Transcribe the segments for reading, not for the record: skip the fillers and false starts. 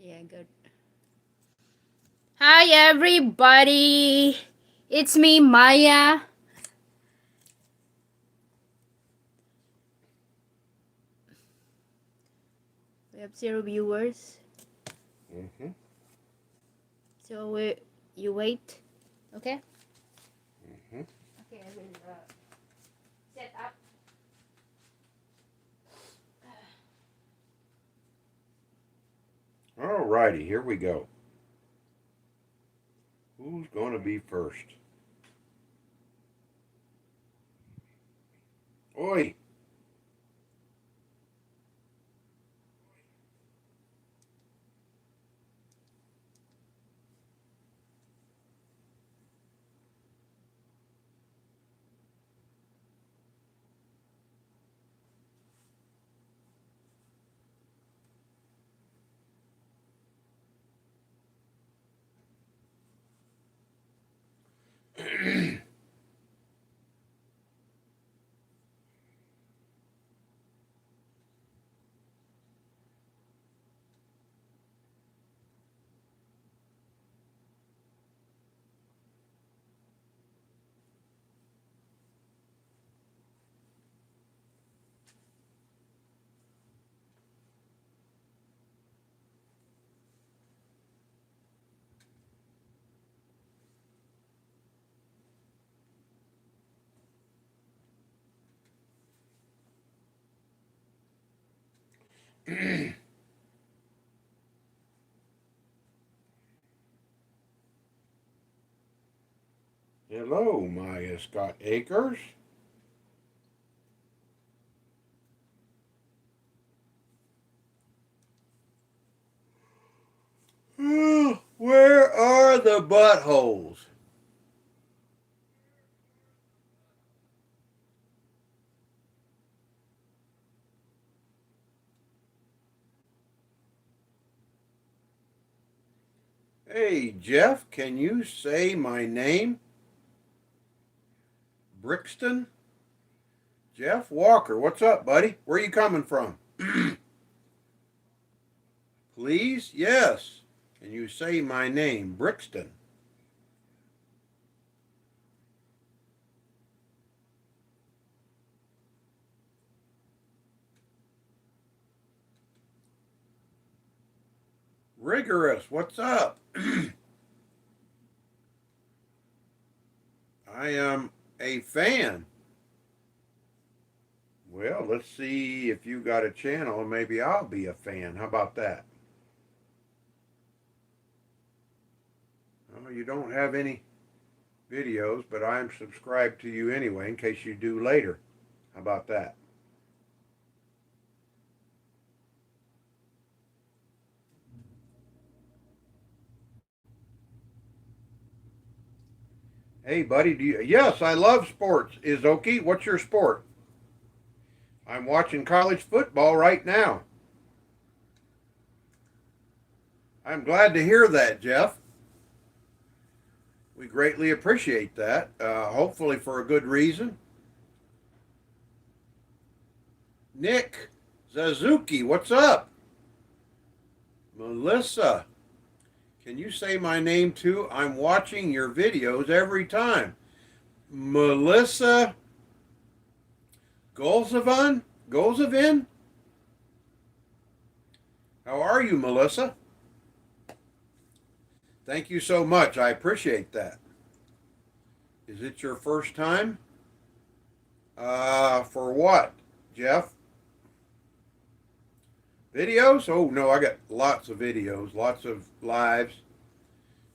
Yeah, good. Hi, everybody. It's me, Maya. We have 0 viewers. Mm-hmm. So you wait. Okay? Mm-hmm. Okay, I will set up. All righty, here we go. Who's going to be first? Oi! Hello, Maya Scott Akers. Where are the buttholes? Hey, Jeff, can you say my name? Brixton? Jeff Walker, what's up, buddy? Where are you coming from? Please? Yes. Can you say my name? Brixton. Rigorous, what's up? I am a fan. Well, let's see if you got a channel and maybe I'll be a fan. How about that? Well, you don't have any videos, but I'm subscribed to you anyway in case you do later. How about that? Hey, buddy, do you? Yes, I love sports. Izoki, what's your sport? I'm watching college football right now. I'm glad to hear that, Jeff. We greatly appreciate that. Hopefully for a good reason. Nick Zazuki, what's up? Melissa, can you say my name too? I'm watching your videos every time. Melissa Golzavin? Golzavin? How are you, Melissa? Thank you so much. I appreciate that. Is it your first time? For what, Jeff? Videos? Oh, no, I got lots of videos, lots of lives.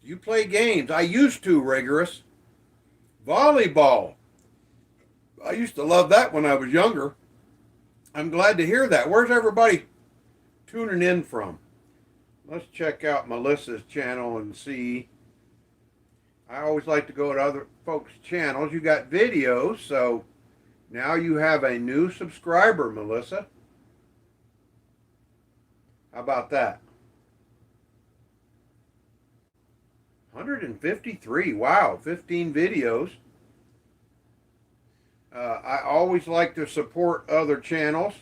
Do you play games? I used to, Rigorous. Volleyball. I used to love that when I was younger. I'm glad to hear that. Where's everybody tuning in from? Let's check out Melissa's channel and see. I always like to go to other folks' channels. You got videos, so now you have a new subscriber, Melissa. How about that? 153. Wow, 15 videos. I always like to support other channels,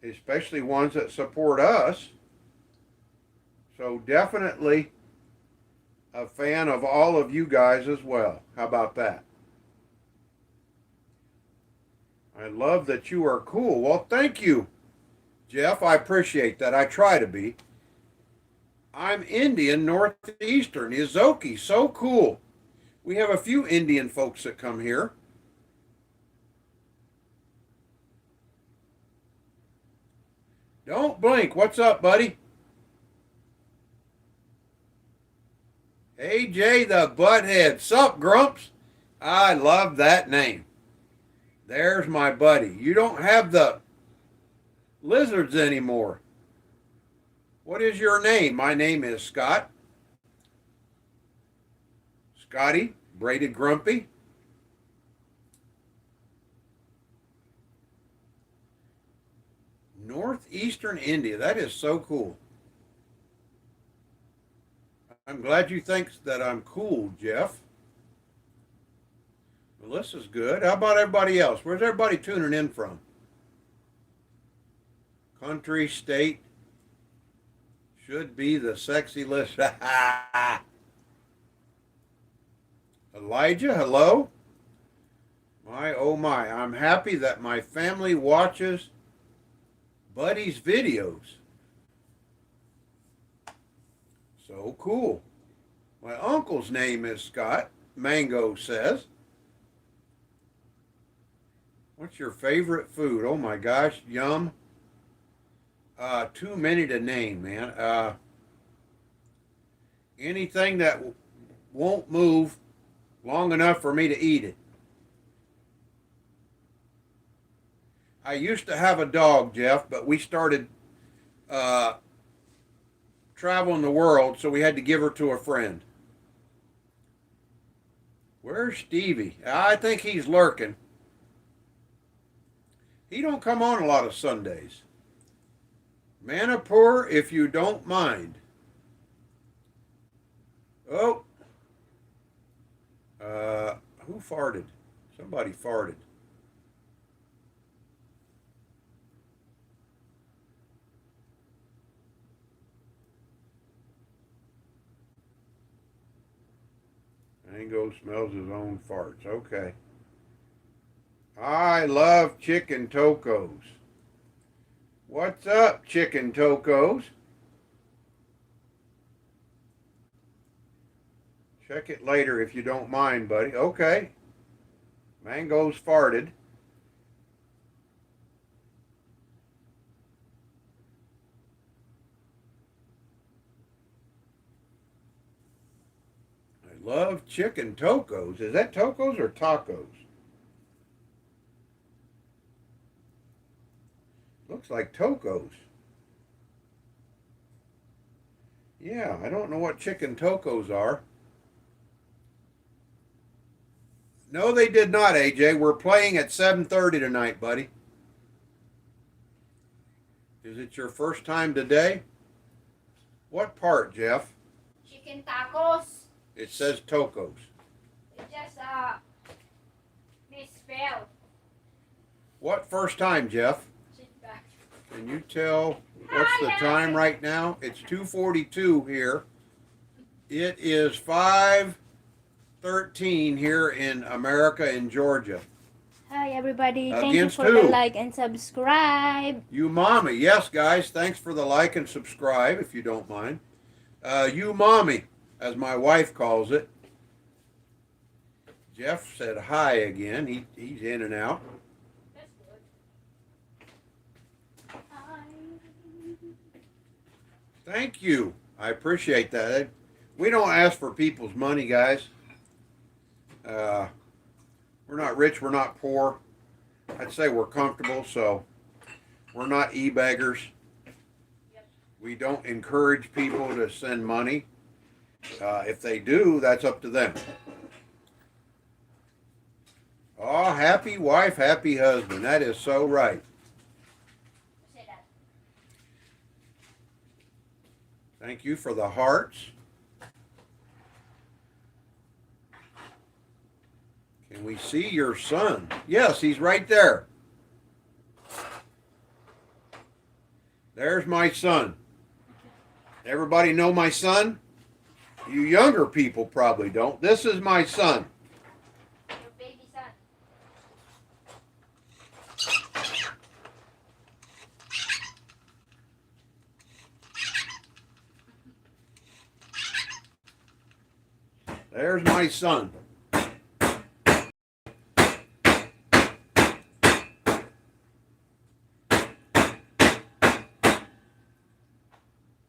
especially ones that support us. So definitely a fan of all of you guys as well. How about that? I love that you are cool. Well, thank you, Jeff. I appreciate that. I try to be. I'm Indian Northeastern. Izoki, so cool. We have a few Indian folks that come here. Don't blink. What's up, buddy? AJ the Butthead. Sup, Grumps? I love that name. There's my buddy. You don't have the lizards anymore. What is your name? My name is Scott. Scotty, Braided Grumpy. Northeastern India. That is so cool. I'm glad you think that I'm cool, Jeff. Melissa's good. How about everybody else? Where's everybody tuning in from? Country, state. Should be the sexy list. Elijah, hello. My, oh my. I'm happy that my family watches Buddy's videos. So cool. My uncle's name is Scott. Mango says. What's your favorite food? Oh my gosh, yum. Too many to name, man. Anything that won't move long enough for me to eat it. I used to have a dog, Jeff, but we started traveling the world, so we had to give her to a friend. Where's Stevie? I think he's lurking. He don't come on a lot of Sundays. Manipur, if you don't mind. Oh. Who farted? Somebody farted. Mango smells his own farts. Okay. I love chicken tacos. What's up, chicken tacos? Check it later if you don't mind, buddy. Okay. Mango's farted. I love chicken tacos. Is that tacos or tacos? Looks like tacos. Yeah, I don't know what chicken tacos are. No, they did not, AJ. We're playing at 7:30 tonight, buddy. Is it your first time today? What part, Jeff? Chicken tacos. It says tacos. It just misspelled. What first time, Jeff? Sit back. Can you tell what's the time right now? It's 2:42 here. It is 5:13 here in America in Georgia. Hi everybody. Thank Against you for who? the like and subscribe. You mommy. Yes, guys. Thanks for the like and subscribe, if you don't mind. You mommy, as my wife calls it. Jeff said hi again. He's in and out. That's good. Hi. Thank you. I appreciate that. We don't ask for people's money, guys. We're not rich. We're not poor. I'd say we're comfortable, so we're not e-beggars. Yep. We don't encourage people to send money. If they do, that's up to them. Oh, happy wife, happy husband. That is so right. Say that. Thank you for the hearts. Can we see your son? Yes, he's right there. There's my son. Everybody know my son? You younger people probably don't. This is my son. Your baby son. There's my son.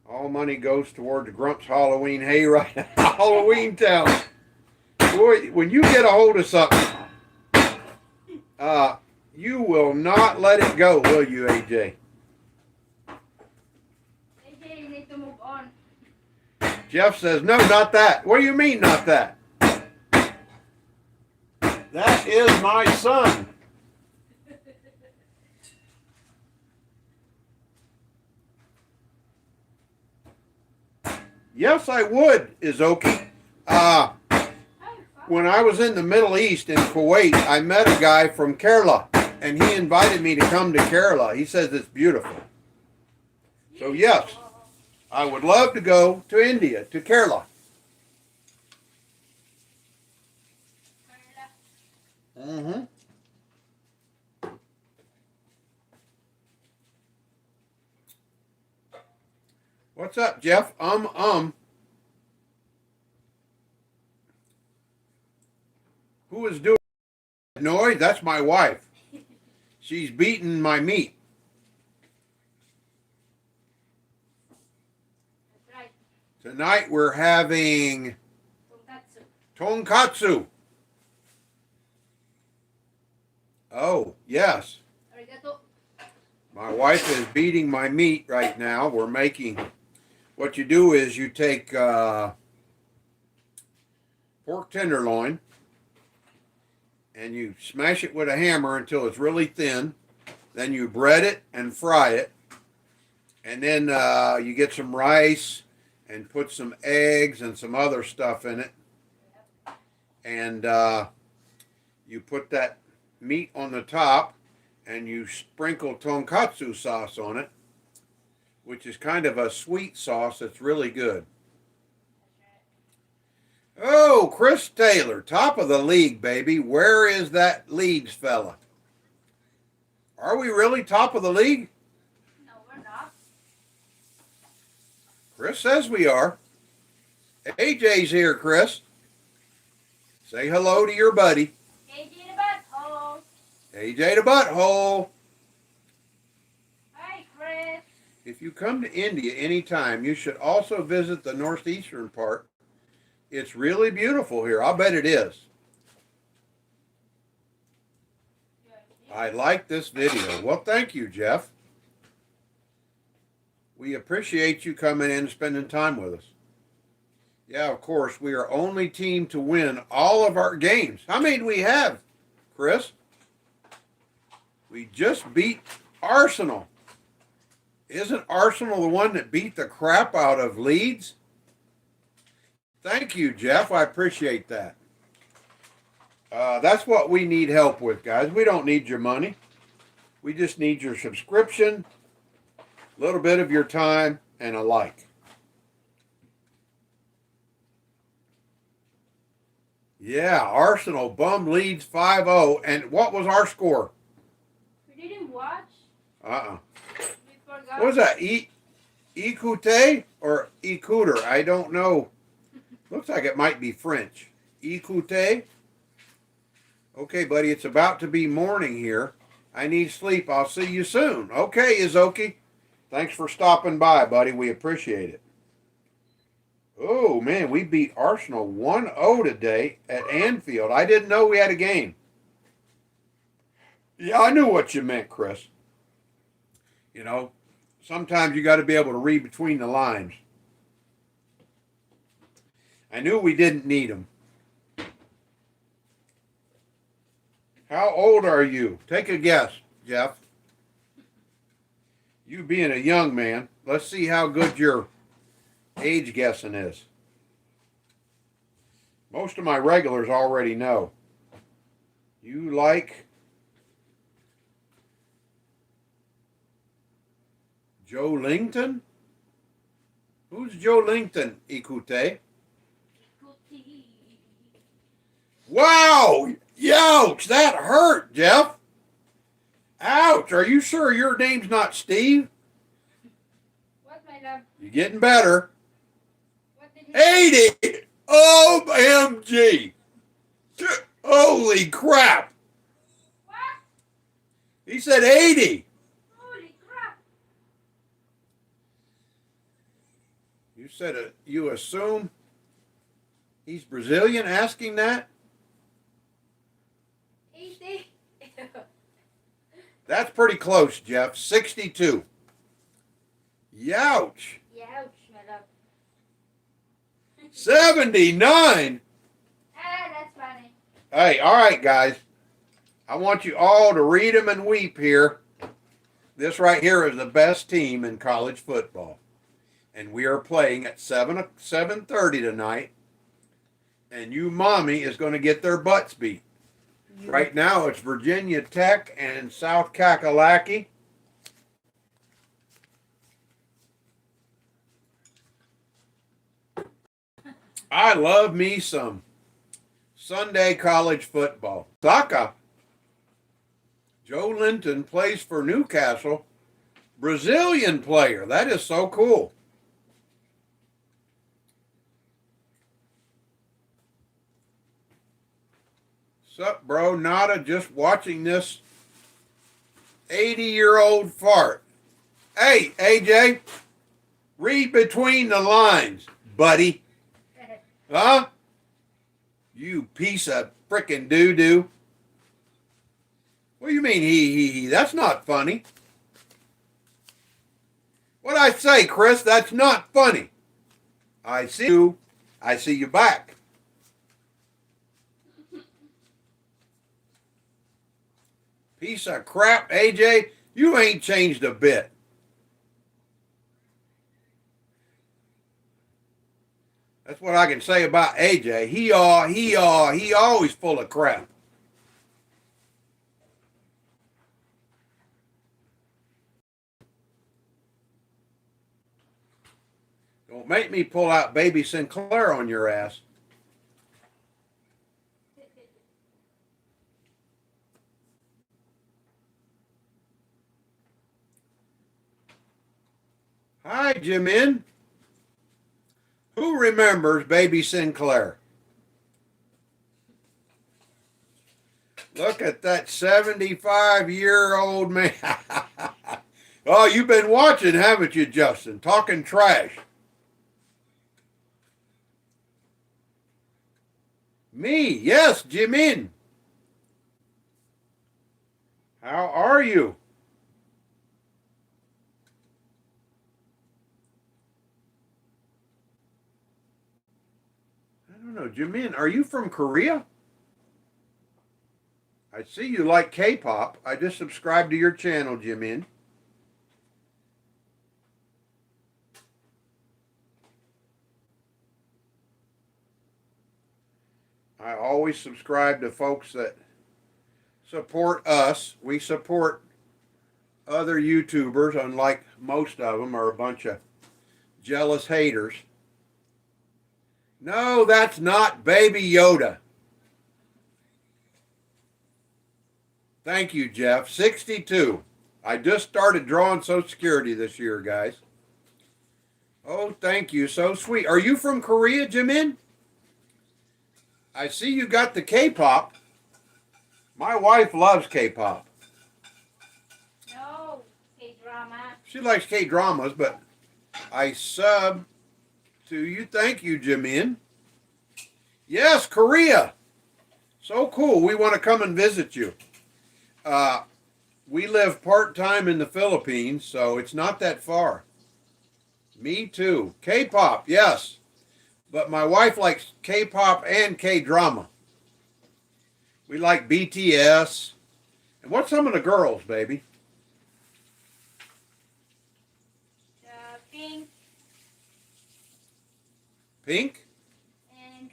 All money goes toward the Grumps Halloween hayride. Halloween Town. Boy, when you get a hold of something, you will not let it go, will you, AJ? AJ, you need to move on. Jeff says, no, not that. What do you mean, not that? That is my son. Yes, I would, Izoki. When I was in the Middle East in Kuwait, I met a guy from Kerala, and he invited me to come to Kerala. He says it's beautiful. So yes, I would love to go to India, to Kerala. Mm-hmm. What's up, Jeff? Who is doing that noise? That's my wife. She's beating my meat. That's right. Tonight we're having tonkatsu. Oh, yes. Arigato. My wife is beating my meat right now. We're making, what you do is you take pork tenderloin and you smash it with a hammer until it's really thin. Then you bread it and fry it. And then you get some rice and put some eggs and some other stuff in it. And you put that meat on the top and you sprinkle tonkatsu sauce on it, which is kind of a sweet sauce that's really good. Oh, Chris Taylor, top of the league, baby. Where is that Leeds fella? Are we really top of the league? No, we're not. Chris says we are. AJ's here, Chris. Say hello to your buddy. AJ the butthole. AJ the butthole. Hi, Chris. If you come to India anytime, you should also visit the northeastern part. It's really beautiful here. I'll bet it is. I like this video. Well, thank you, Jeff. We appreciate you coming in and spending time with us. Yeah, of course, we are only team to win all of our games. How many do we have, Chris? We just beat Arsenal. Isn't Arsenal the one that beat the crap out of Leeds? Thank you, Jeff. I appreciate that. That's what we need help with, guys. We don't need your money. We just need your subscription, a little bit of your time, and a like. Yeah, Arsenal bum Leeds 5-0. And what was our score? We didn't watch. Uh-uh. We forgot. What was that? Écoute or écouter? I don't know. Looks like it might be French. Écoute? Okay, buddy, it's about to be morning here. I need sleep. I'll see you soon. Okay, Izoki. Thanks for stopping by, buddy. We appreciate it. Oh, man, we beat Arsenal 1-0 today at Anfield. I didn't know we had a game. Yeah, I knew what you meant, Chris. You know, sometimes you got to be able to read between the lines. I knew we didn't need them. How old are you? Take a guess, Jeff. You being a young man, let's see how good your age guessing is. Most of my regulars already know. You like Joe Lington? Who's Joe Linton, Ikute? Ikuti. Wow! Ouch! That hurt, Jeff. Ouch! Are you sure your name's not Steve? What, my love? You're getting better. What did he 80! OMG! Holy crap! What? He said 80. Holy crap. You said you assume he's Brazilian asking that? 80. That's pretty close, Jeff. 62. Youch. Ouch, my love. 79. That's funny. Hey, all right, guys. I want you all to read them and weep here. This right here is the best team in college football. And we are playing at 7:30 tonight. And you mommy is going to get their butts beat. Right now it's Virginia Tech and South Kakalaki. I love me some Sunday college football. Saka. Joe Linton plays for Newcastle. Brazilian player. That is so cool. Sup, bro? Nada, just watching this 80-year-old fart. Hey, AJ, read between the lines, buddy. Huh? You piece of frickin' doo-doo. What do you mean he? That's not funny. What'd I say, Chris? That's not funny. I see you. I see you back. Piece of crap, AJ. You ain't changed a bit. That's what I can say about AJ. He always full of crap. Don't make me pull out baby Sinclair on your ass. Hi, Jimin. Who remembers baby Sinclair? Look at that 75-year-old man. Oh, you've been watching, haven't you, Justin? Talking trash. Me, yes, Jimin. How are you? I don't know, Jimin, are you from Korea? I see you like K-pop. I just subscribed to your channel, Jimin. I always subscribe to folks that support us. We support other YouTubers, unlike most of them are a bunch of jealous haters. No, that's not Baby Yoda. Thank you, Jeff. 62. I just started drawing Social Security this year, guys. Oh, thank you. So sweet. Are you from Korea, Jimin? I see you got the K-pop. My wife loves K-pop. No, K-drama. She likes K-dramas, but I sub to you. Thank you, Jimin. Yes, Korea. So cool. We want to come and visit you. We live part-time in the Philippines, so it's not that far. Me too. K-pop, yes. But my wife likes K-pop and K-drama. We like BTS. And what's some of the girls, baby? Pink Pink? and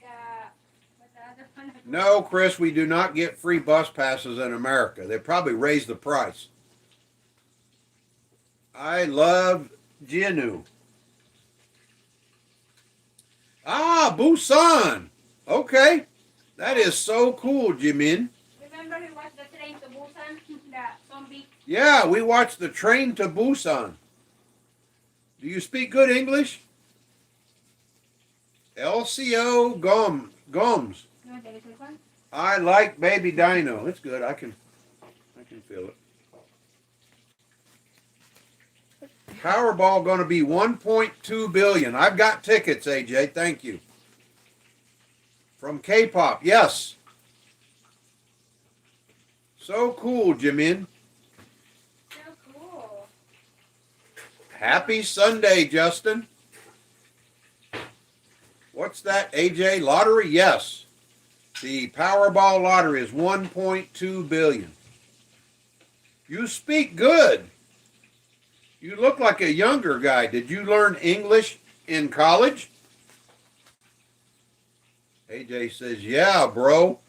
what's the other one? No, Chris, we do not get free bus passes in America. They probably raised the price. I love Jinu. Ah, Busan. Okay. That is so cool, Jimin. Remember we watched the train to Busan? The zombie. Yeah, we watched the train to Busan. Do you speak good English? LCO Gomes. You want the little one? I like Baby Dino. It's good. I can feel it. Powerball going to be 1.2 billion. I've got tickets, AJ. Thank you. From K-pop. Yes. So cool, Jimin. So cool. Happy Sunday, Justin. What's that, AJ? Lottery? Yes. The Powerball lottery is 1.2 billion. You speak good. You look like a younger guy. Did you learn English in college? AJ says, yeah, bro.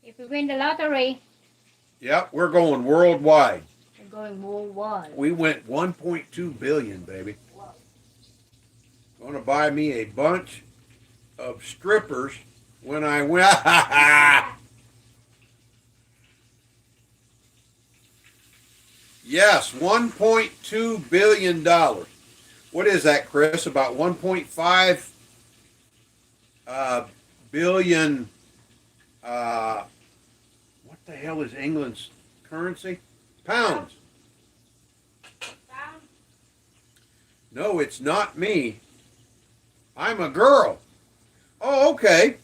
If we win the lottery, Yep, we're going worldwide. we're going worldwide. We went 1.2 billion, baby. Wow. Going to buy me a bunch of strippers when I win. Yes, $1.2 billion. What is that, Chris? About 1.5 billion. What the hell is England's currency? Pounds. Pound. No, it's not me. I'm a girl. Oh, okay.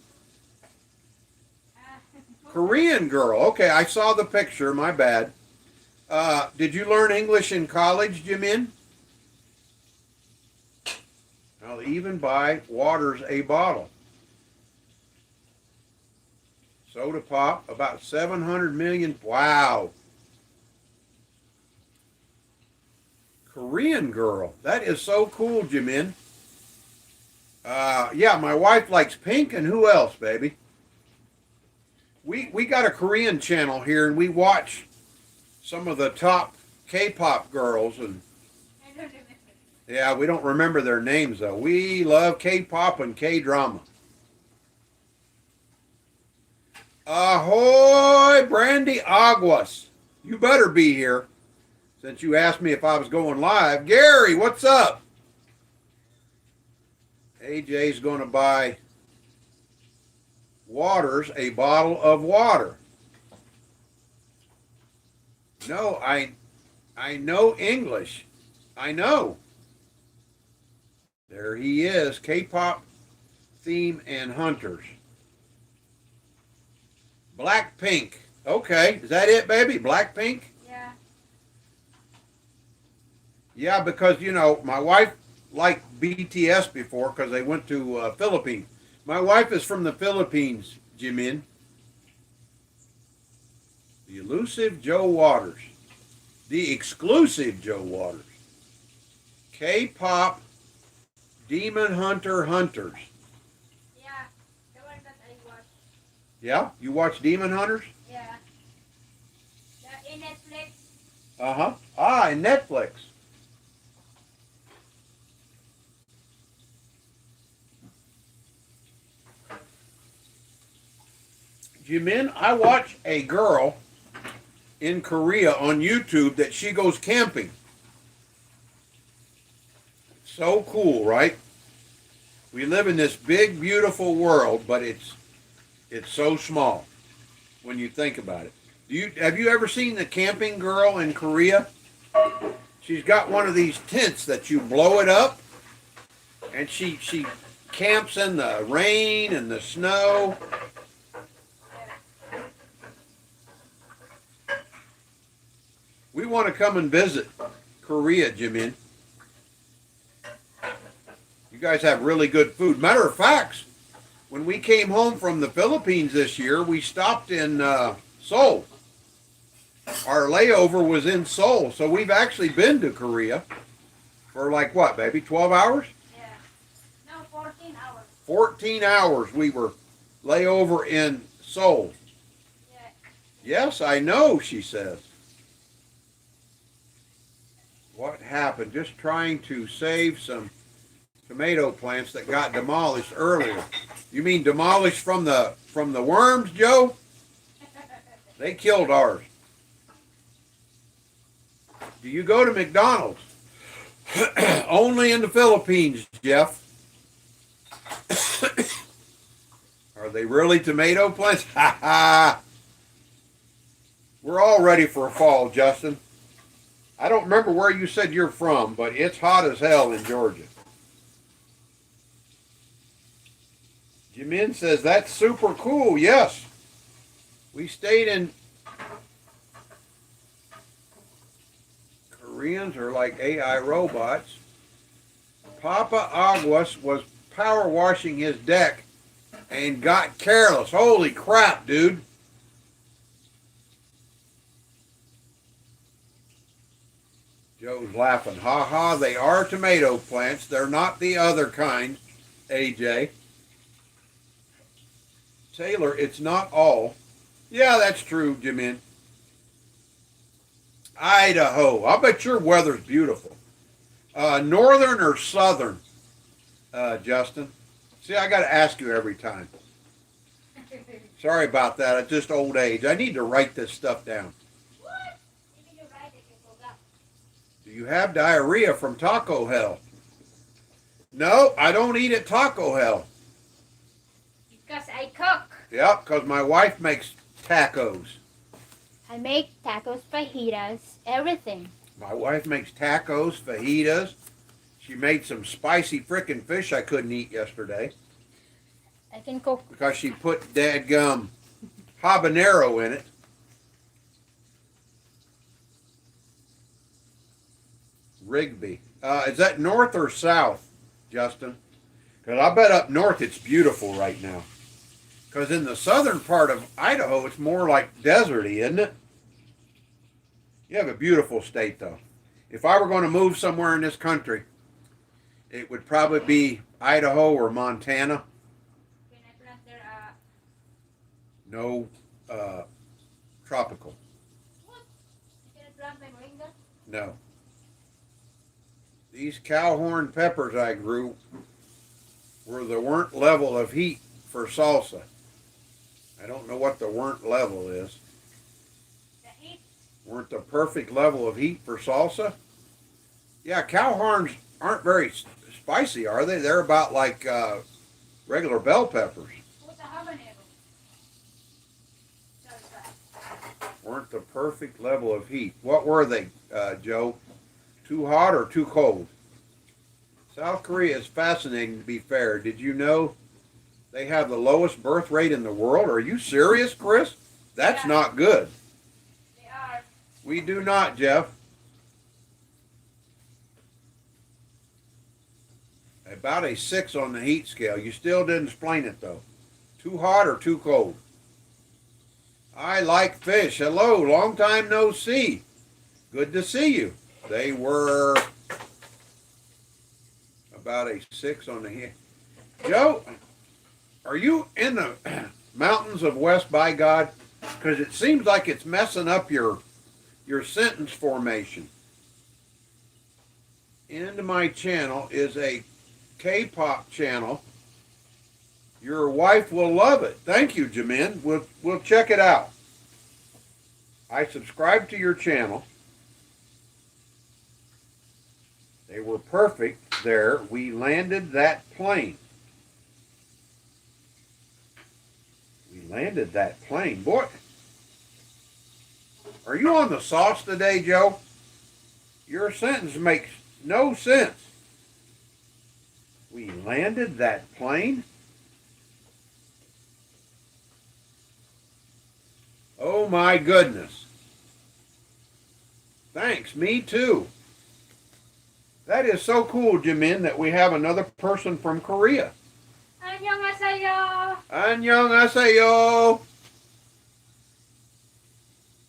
Korean girl. Okay, I saw the picture. My bad. Did you learn English in college, Jimin? I'll even buy Waters a bottle. Soda pop, about 700 million. Wow. Korean girl. That is so cool, Jimin. Yeah, my wife likes pink, and who else, baby? We got a Korean channel here, and we watch some of the top K-pop girls, and I don't remember. yeah, we don't remember their names though. We love K-pop and K-drama. Ahoy, Brandy Aguas. You better be here since you asked me if I was going live. Gary, what's up? AJ's going to buy Waters a bottle of water. No, I know English. I know. There he is. K-pop theme and hunters. Blackpink. Okay, is that it, baby? Blackpink? Yeah. Yeah, because, you know, my wife liked BTS before because they went to Philippines. My wife is from the Philippines, Jimin. The elusive Joe Waters. The exclusive Joe Waters. K-pop Demon Hunter Hunters. Yeah. The one that I watched. Yeah? You watch Demon Hunters? Yeah. The in Netflix. Uh-huh. Ah, in Netflix. Jimin, I watch a girl in Korea on YouTube that she goes camping. So cool, right? We live in this big, beautiful world, but it's so small when you think about it. Have you ever seen the camping girl in Korea? She's got one of these tents that you blow it up, and she camps in the rain and the snow. We want to come and visit Korea, Jimin. You guys have really good food. Matter of fact, when we came home from the Philippines this year, we stopped in Seoul. Our layover was in Seoul, so we've actually been to Korea for like what, baby, 12 hours? Yeah. No, 14 hours. 14 hours we were layover in Seoul. Yeah. Yes, I know, she says. What happened? Just trying to save some tomato plants that got demolished earlier. You mean demolished from the worms, Joe? They killed ours. Do you go to McDonald's? Only in the Philippines, Jeff. Are they really tomato plants? Ha ha! We're all ready for a fall, Justin. I don't remember where you said you're from, but it's hot as hell in Georgia. Jimin says, that's super cool. Yes. We stayed in... Koreans are like AI robots. Papa Aguas was power washing his deck and got careless. Holy crap, dude. Joe's laughing. Ha ha, they are tomato plants. They're not the other kind, AJ. Taylor, it's not all. Yeah, that's true, Jimin. Idaho. I bet your weather's beautiful. Northern or southern, Justin? See, I got to ask you every time. Sorry about that. It's just old age. I need to write this stuff down. What? You need to write it, you forgot. Do you have diarrhea from Taco Hell? No, I don't eat at Taco Hell. Because I cook. Yeah, because my wife makes tacos. I make tacos, fajitas, everything. My wife makes tacos, fajitas. She made some spicy frickin' fish I couldn't eat yesterday I can cook. because she put dadgum habanero in it. Rigby. Is that north or south, Justin? Because I bet up north it's beautiful right now. Because in the southern part of Idaho, it's more like deserty, isn't it? You have a beautiful state, though. If I were going to move somewhere in this country, it would probably be Idaho or Montana. Can I plant there? No tropical. What? You can plant my moringa? No. These cowhorn peppers I grew were the weren't level of heat for salsa. I don't know what the weren't level is. The heat? Weren't the perfect level of heat for salsa? Yeah, cow horns aren't very spicy, are they? They're about like regular bell peppers. What's a habanero? Salsa. Weren't the perfect level of heat. What were they, Joe? Too hot or too cold? South Korea is fascinating, to be fair. Did you know they have the lowest birth rate in the world? Are you serious, Chris? That's Yeah. not good. They are. We do not, Jeff. About a 6 on the heat scale. You still didn't explain it, though. Too hot or too cold? I like fish. Hello, long time no see. Good to see you. They were about a 6 on the heat. Joe, are you in the mountains of West by God? Because it seems like it's messing up your sentence formation. Into my channel is a K-pop channel. Your wife will love it. Thank you, Jamin. We'll check it out. I subscribed to your channel. They were perfect there. We landed that plane. We landed that plane. Boy, are you on the sauce today, Joe? Your sentence makes no sense. We landed that plane? Oh my goodness. Thanks, me too. That is so cool, Jimin, that we have another person from Korea. 안녕하세요. Annyeonghaseyo.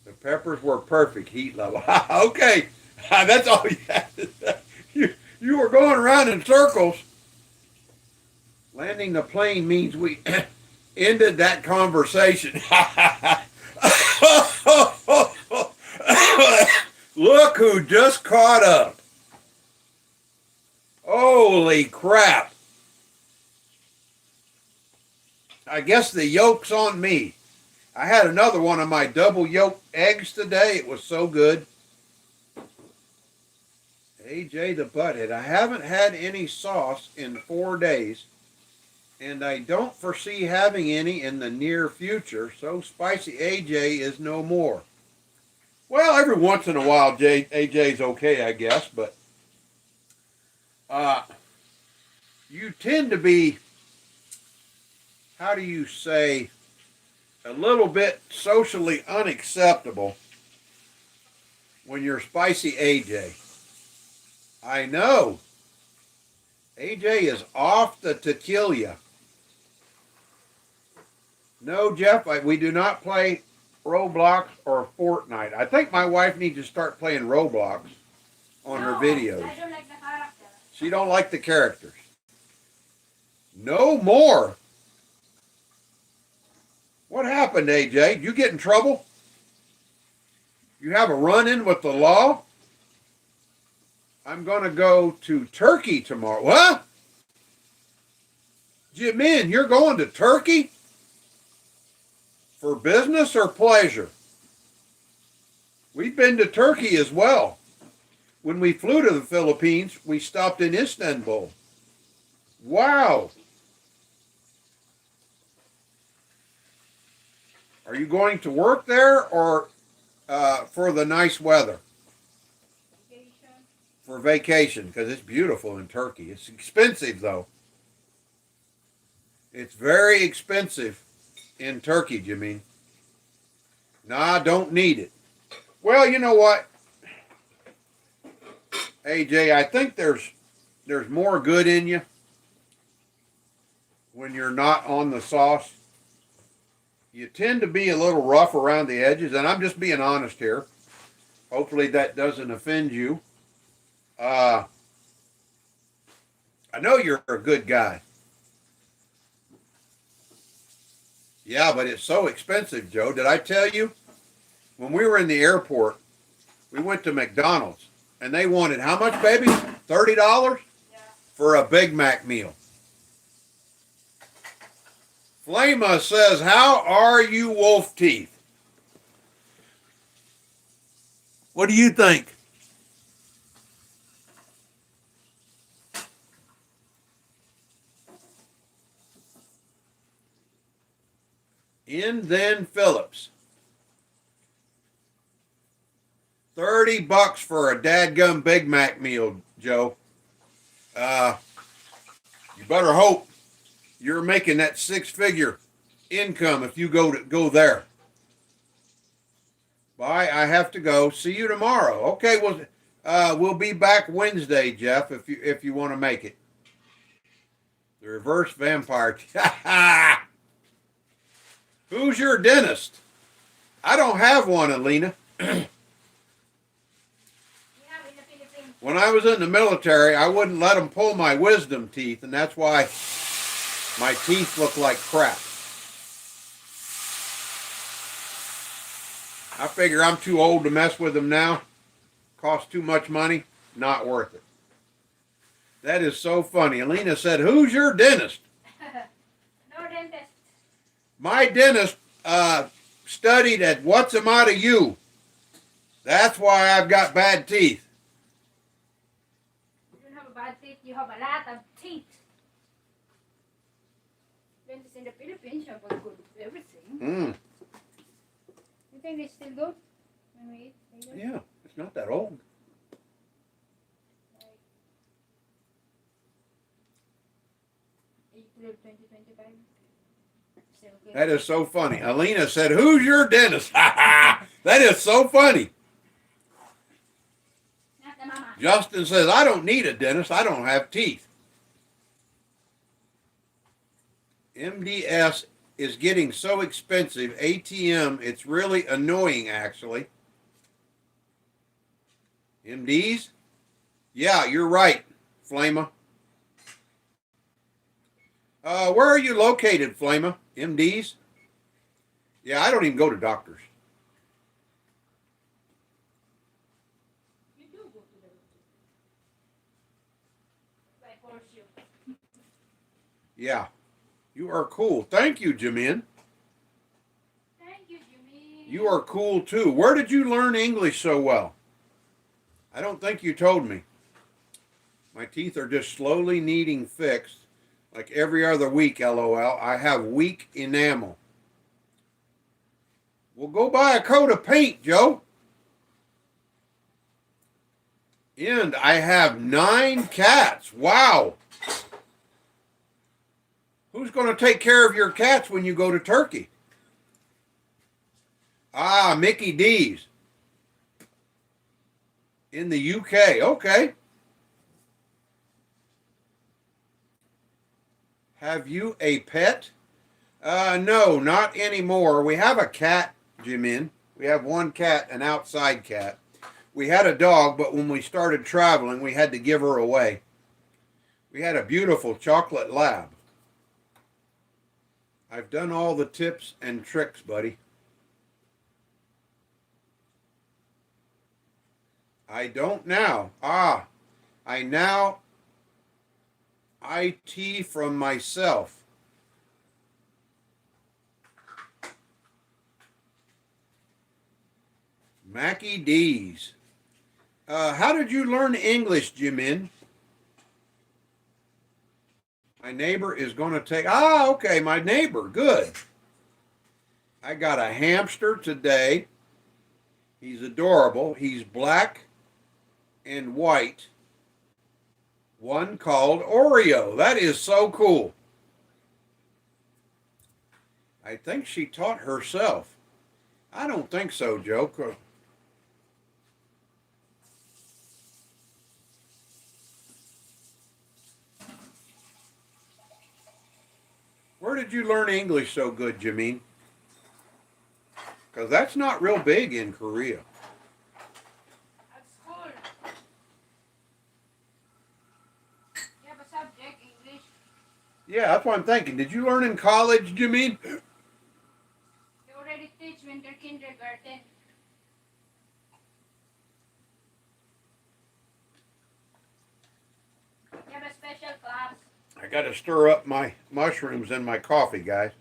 The peppers were perfect heat level. Okay, that's all you had to say. You were going around in circles. Landing the plane means we ended that conversation. Look who just caught up. Oh Holy crap. I guess the yolk's on me. I had another one of my double yolk eggs today. It was so good. AJ the Butthead. I haven't had any sauce in 4 days, and I don't foresee having any in the near future, so Spicy AJ is no more. Well, every once in a while, AJ's okay, I guess, but you tend to be, how do you say, a little bit socially unacceptable when you're Spicy AJ. I know. AJ is off the tequila. No, Jeff, we do not play Roblox or Fortnite. I think my wife needs to start playing Roblox on her videos. I don't like the character. She don't like the characters. No more. What happened, AJ? Did you get in trouble? You have a run-in with the law? I'm going to go to Turkey tomorrow. What? Jimin, you're going to Turkey? For business or pleasure? We've been to Turkey as well. When we flew to the Philippines, we stopped in Istanbul. Wow. Are you going to work there or for the nice weather? Vacation. For vacation, because it's beautiful in Turkey. It's expensive, though. It's very expensive in Turkey, you mean? Nah, don't need it. Well, you know what, AJ, I think there's more good in you when you're not on the sauce. You tend to be a little rough around the edges, and I'm just being honest here. Hopefully that doesn't offend you. I know you're a good guy. Yeah, but it's so expensive, Joe. Did I tell you? When we were in the airport, we went to McDonald's, and they wanted how much, baby? $30? Yeah. For a Big Mac meal. Flama says, how are you, Wolf Teeth? What do you think? In then Phillips. $30 for a dadgum Big Mac meal, Joe. You better hope you're making that 6-figure income if you go there. Bye. I have to go. See you tomorrow. Okay. Well, we'll be back Wednesday, Jeff, if you want to make it. The reverse vampire. Who's your dentist? I don't have one, Alina. When I was in the military, I wouldn't let them pull my wisdom teeth, and that's why my teeth look like crap. I figure I'm too old to mess with them now. Costs too much money. Not worth it. That is so funny. Alina said, who's your dentist? No dentist. My dentist studied at What's the Matter You. That's why I've got bad teeth. You don't have a bad teeth, you have a lot of teeth. Dentists in the Philippines have a good everything. You think they still good when we eat? Yeah, it's not that old. April 2025. Still good. That is so funny. Alina said, who's your dentist? That is so funny. Not the mama. Justin says, I don't need a dentist. I don't have teeth. MDS is getting so expensive. ATM, it's really annoying, actually. MDs? Yeah, you're right, Flama. Where are you located, Flama? MDs? Yeah, I don't even go to doctors. You do go to the doctor. But force you. Yeah. You are cool. Thank you, Jamin. Thank you, Jimmy. You are cool too. Where did you learn English so well? I don't think you told me. My teeth are just slowly needing fixed. Like every other week, LOL. I have weak enamel. Well, go buy a coat of paint, Joe. And I have 9 cats. Wow. Who's going to take care of your cats when you go to Turkey? Ah, Mickey D's. In the UK. Okay. Have you a pet? No, not anymore. We have a cat, Jimin. We have one cat, an outside cat. We had a dog, but when we started traveling, we had to give her away. We had a beautiful chocolate lab. I've done all the tips and tricks, buddy. I don't now. I now IT from myself. Mackie D's. How did you learn English, Jimin? My neighbor is going to take... okay, my neighbor. Good. I got a hamster today. He's adorable. He's black and white. One called Oreo. That is so cool. I think she taught herself. I don't think so, Joe. Where did you learn English so good, Jameen? Because that's not real big in Korea. At school. You have a subject, English. Yeah, that's what I'm thinking. Did you learn in college, Jameen? They already teach winter kindergarten. You have a special class. I got to stir up my mushrooms in my coffee, guys.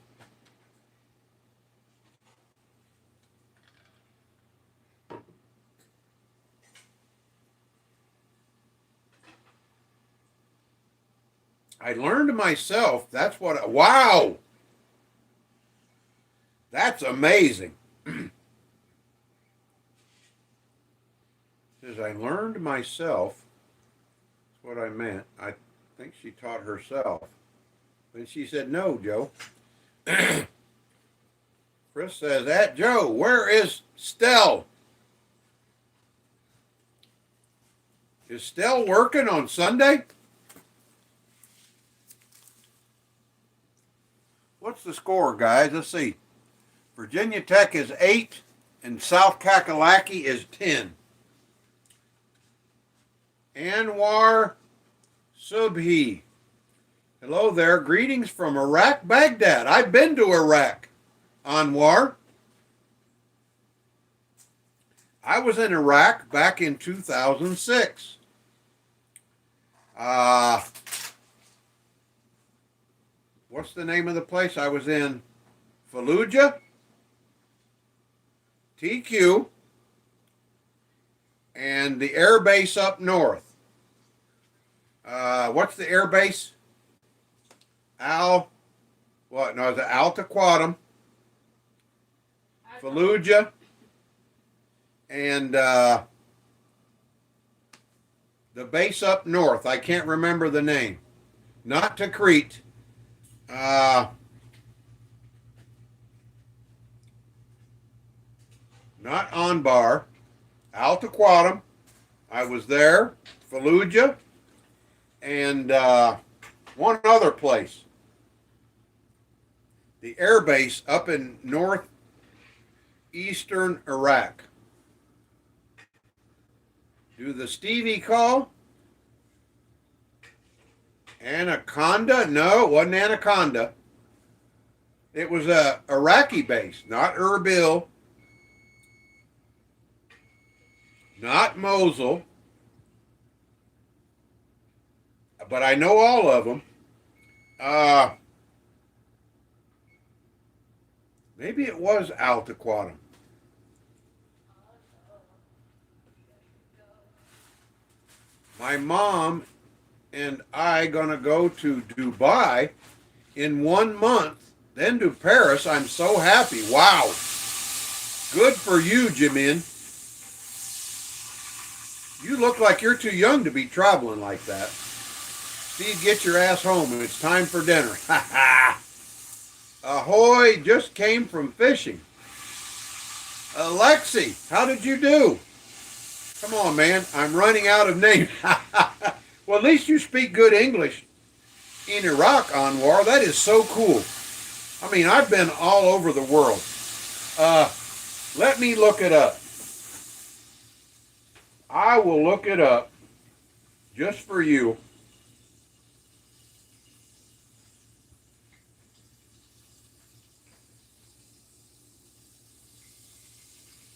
I learned myself. That's what wow. That's amazing. Says I learned myself. That's what I meant. I think she taught herself. And she said, no, Joe. Chris says, at Joe, where is Stell? Is Stell working on Sunday? What's the score, guys? Let's see. Virginia Tech is 8 and South Kakalaki is 10. Anwar Subhi. Hello there. Greetings from Iraq, Baghdad. I've been to Iraq, Anwar. I was in Iraq back in 2006. What's the name of the place? I was in Fallujah, TQ, and the air base up north. What's the air base? Al Taqaddum, Fallujah, and the base up north. I can't remember the name. Not Tikrit. Not Anbar. Al Taqaddum. I was there. Fallujah. And one other place. The air base up in northeastern Iraq. Do the Stevie call? Anaconda? No, it wasn't Anaconda. It was a Iraqi base, not Erbil, not Mosul. but I know all of them. Maybe it was Altiquatum. My mom and I gonna go to Dubai in 1 month, then to Paris. I'm so happy. Wow. Good for you, Jimin. You look like you're too young to be traveling like that. Steve, get your ass home. It's time for dinner. Ha ha. Ahoy, just came from fishing. Alexi, how did you do? Come on, man. I'm running out of names. Well, at least you speak good English in Iraq, Anwar. That is so cool. I mean, I've been all over the world. Let me look it up. I will look it up just for you.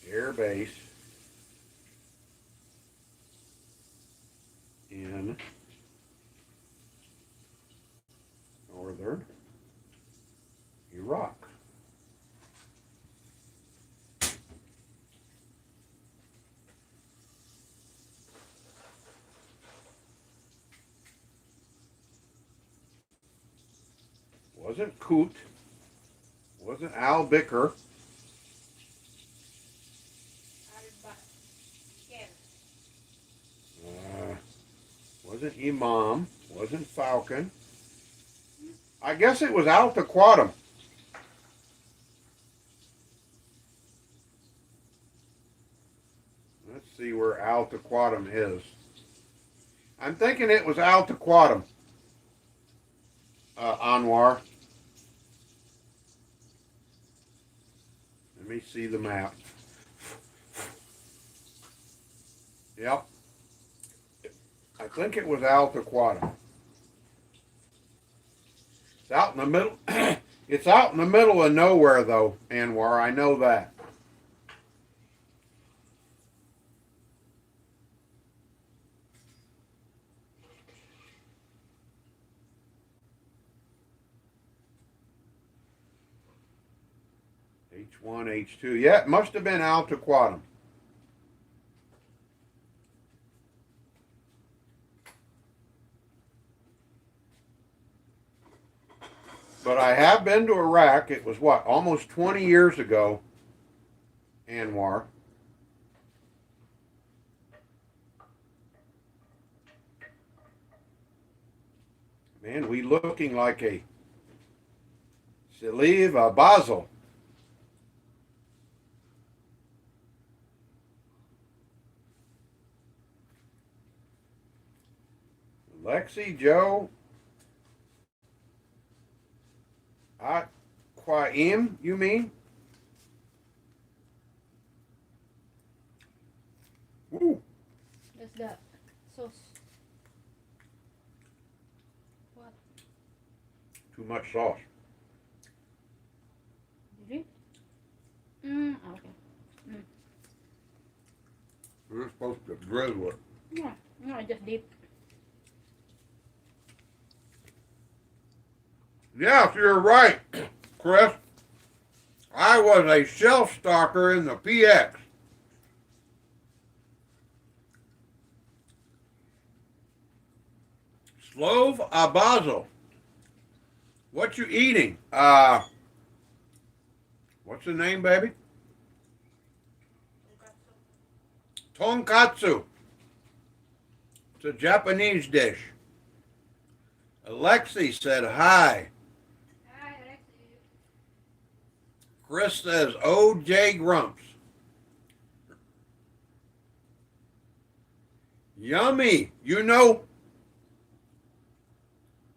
Air base in northern Iraq. Wasn't Coot, wasn't Al Bicker. Wasn't Imam, wasn't Falcon. I guess it was Altiquatum. Let's see where Altiquatum is. I'm thinking it was Altiquatum, Anwar. Let me see the map. Yep. I think it was Altiquatum. It's out in the middle. It's out in the middle of nowhere, though, Anwar. I know that. H1, H2. Yeah, it must have been Altiquatum. But I have been to Iraq. It was what, almost 20 years ago, Anwar. Man, we looking like a Saliv, a Basel. Lexi, Joe, Quaim, you mean? Ooh. What's that? Sauce. What? Too much sauce. Did you? Okay. We're supposed to drizzle it. Yeah. No, I just dip. Yes, you're right, Chris. I was a shelf stalker in the PX. Slove Abazo. What you eating? What's the name, baby? Tonkatsu. It's a Japanese dish. Alexi said hi. Hi, Alexi. Chris says O.J. Grumps. Yummy. You know,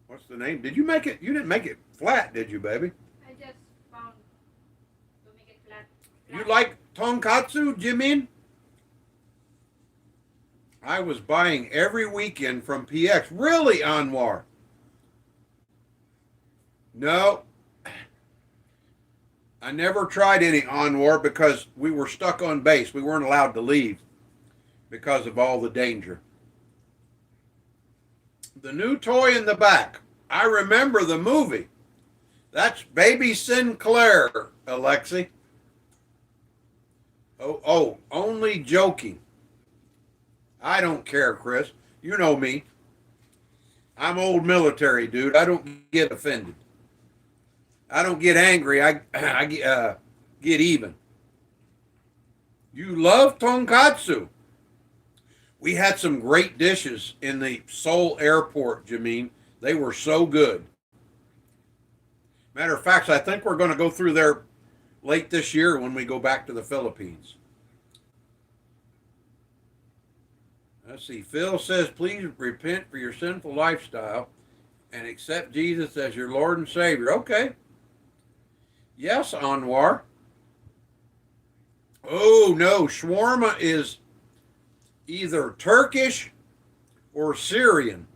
what's the name? Did you make it? You didn't make it flat, did you, baby? I just found to make it flat. You like tonkatsu, Jimin? I was buying every weekend from PX. Really, Anwar? No. I never tried any Anwar because we were stuck on base. We weren't allowed to leave because of all the danger. The new toy in the back. I remember the movie. That's Baby Sinclair, Alexi. Oh, only joking. I don't care, Chris. You know me. I'm old military, dude. I don't get offended. I don't get angry. I get even. You love tonkatsu. We had some great dishes in the Seoul airport, Jameen. They were so good. Matter of fact, I think we're going to go through there late this year when we go back to the Philippines. Let's see. Phil says, please repent for your sinful lifestyle and accept Jesus as your Lord and Savior. Okay. Yes, Anwar. Oh, no. Shawarma is either Turkish or Syrian,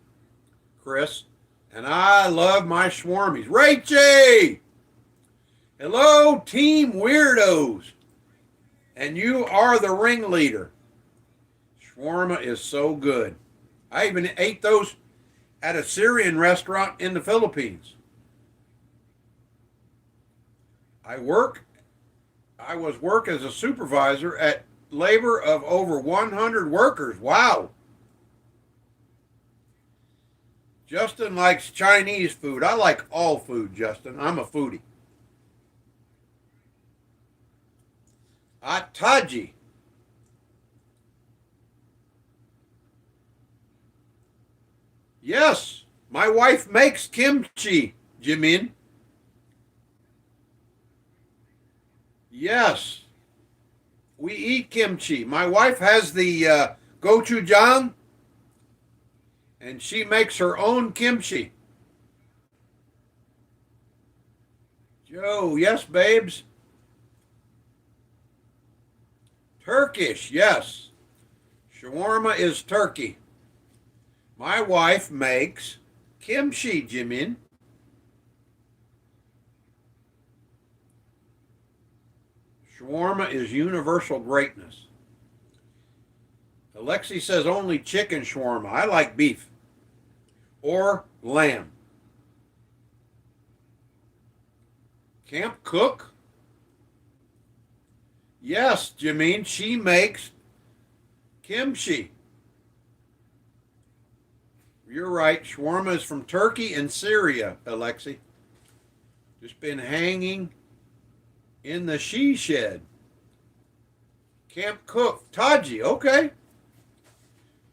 Chris. And I love my shawarmies. Rachie! Hello, Team Weirdos. And you are the ringleader. Shawarma is so good. I even ate those at a Syrian restaurant in the Philippines. I was work as a supervisor at labor of over 100 workers. Wow. Justin likes Chinese food. I like all food, Justin. I'm a foodie. Taji. Yes, my wife makes kimchi, Jimin. Yes, we eat kimchi. My wife has the gochujang, and she makes her own kimchi. Joe, yes, babes. Turkish, yes. Shawarma is turkey. My wife makes kimchi, Jimin. Shawarma is universal greatness. Alexi says only chicken shawarma. I like beef or lamb. Camp Cook? Yes, Jameen, she makes kimchi. You're right. Shawarma is from Turkey and Syria, Alexi. Just been hanging in the she shed. Camp Cook. Taji, okay.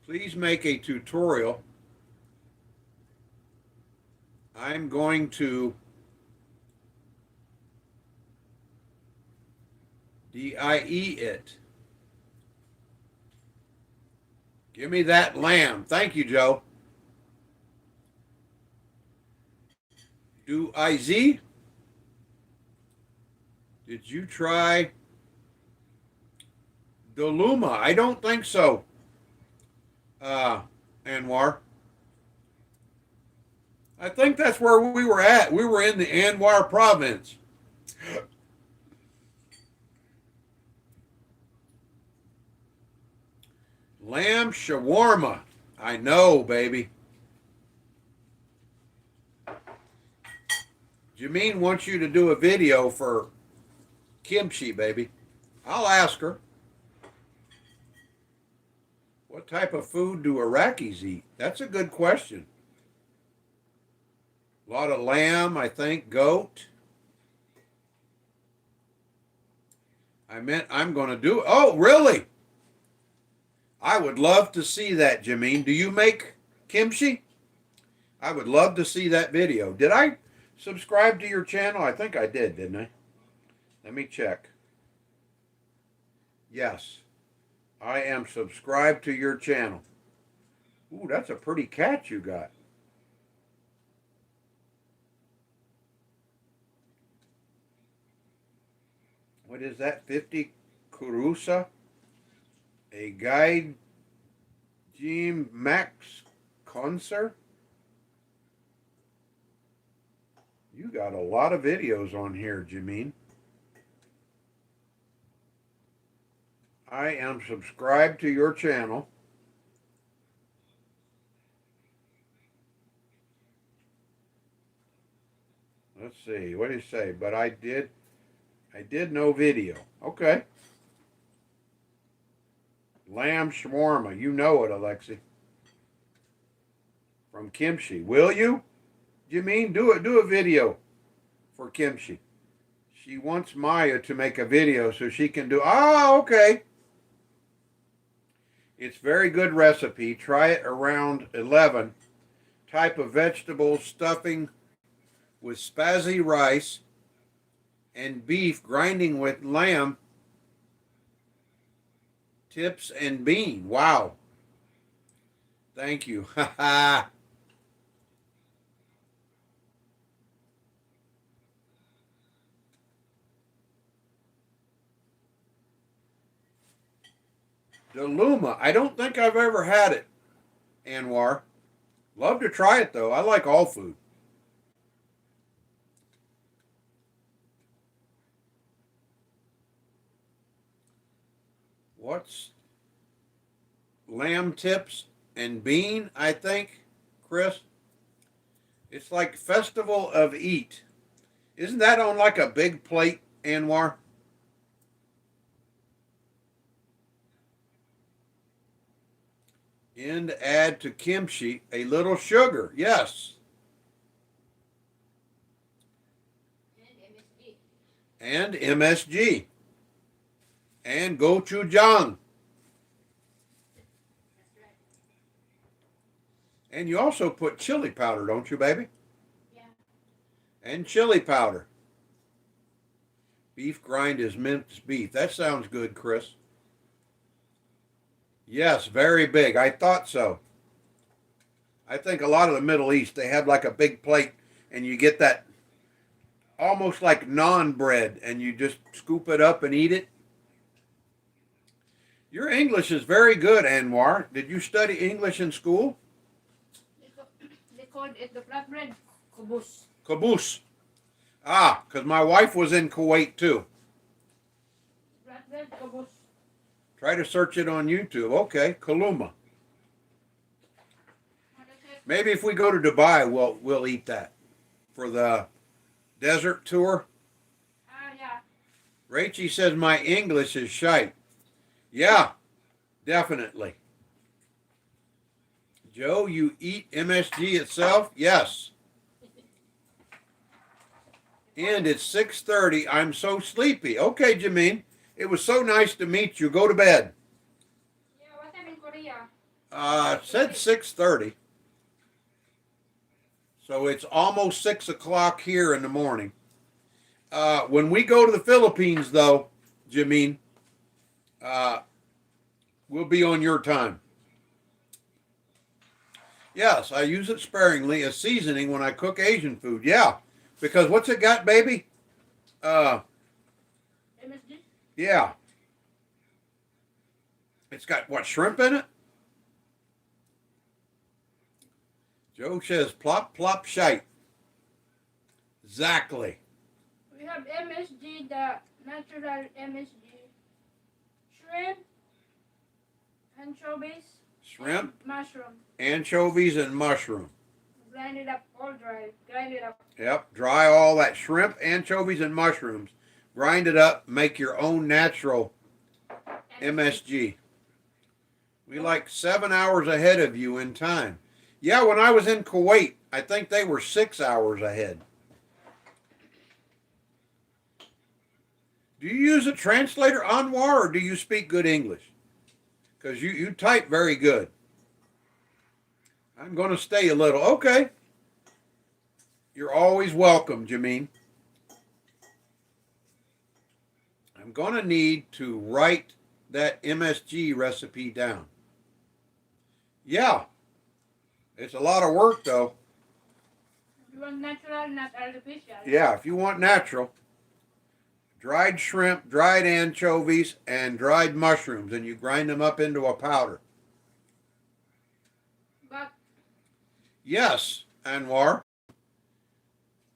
Please make a tutorial. I'm going to DIE it. Give me that lamb. Thank you, Joe. Do IZ? Did you try Doluma? I don't think so, Anwar. I think that's where we were at. We were in the Anwar province. Lamb shawarma. I know, baby. Jameen wants you to do a video for kimchi, baby. I'll ask her. What type of food do Iraqis eat? That's a good question. A lot of lamb, I think, goat. I'm going to do it. Oh, really? I would love to see that, Jameen. Do you make kimchi? I would love to see that video. Did I subscribe to your channel? I think I did, didn't I? Let me check. Yes, I am subscribed to your channel. Ooh, that's a pretty cat you got. What is that? 50 Kurusa? A guide Jim Max concert? You got a lot of videos on here, Jameen. I am subscribed to your channel. Let's see. What did he say? But I did no video. Okay. Lamb shawarma. You know it, Alexi. From Kimchi. Will you? You mean do it? Do a video for Kimchi. She wants Maya to make a video so she can do. Oh, okay. It's very good recipe. Try it around 11. Type of vegetable stuffing with spazzy rice and beef grinding with lamb tips and bean. Wow. Thank you. Ha ha. Deluma. I don't think I've ever had it, Anwar. Love to try it though. I like all food. What's lamb tips and bean, I think, Chris? It's like Festival of Eat. Isn't that on like a big plate, Anwar? And add to kimchi a little sugar. Yes. And MSG. And gochujang. And you also put chili powder, don't you, baby? Yeah. And chili powder. Beef grind is minced beef. That sounds good, Chris. Yes, very big. I thought so. I think a lot of the Middle East, they have like a big plate and you get that almost like naan bread and you just scoop it up and eat it. Your English is very good, Anwar. Did you study English in school? They called it the flatbread. Kubus. Caboose. Ah, because my wife was in Kuwait too. Flatbread kubus. Try to search it on YouTube. Okay, Kaluma. Maybe if we go to Dubai, we'll eat that for the desert tour. Yeah. Rachie says my English is shite. Yeah, definitely. Joe, you eat MSG itself? Yes. And it's 6:30. I'm so sleepy. Okay, Jameen. It was so nice to meet you. Go to bed. Yeah, what time in Korea? It said 6:30. So it's almost 6 o'clock here in the morning. When we go to the Philippines, though, Jameen, we'll be on your time. Yes, I use it sparingly as seasoning when I cook Asian food. Yeah, because what's it got, baby? MSG? Yeah. It's got, what, shrimp in it? Joe says, plop, plop, shite. Exactly. We have MSG, the natural MSG. Shrimp, anchovies, Shrimp, mushroom. anchovies, and mushroom. Grind it up, all dry. Grind it up. Yep, dry all that shrimp, anchovies, and mushrooms. Grind it up, make your own natural MSG. We like 7 hours ahead of you in time. Yeah, when I was in Kuwait, I think they were 6 hours ahead. Do you use a translator, Anwar, or do you speak good English? Because you type very good. I'm going to stay a little. Okay. You're always welcome, Jameen. I'm going to need to write that MSG recipe down. Yeah. It's a lot of work, though. You want natural, not artificial. Yeah, if you want natural. Dried shrimp, dried anchovies, and dried mushrooms, and you grind them up into a powder. But Yes, Anwar.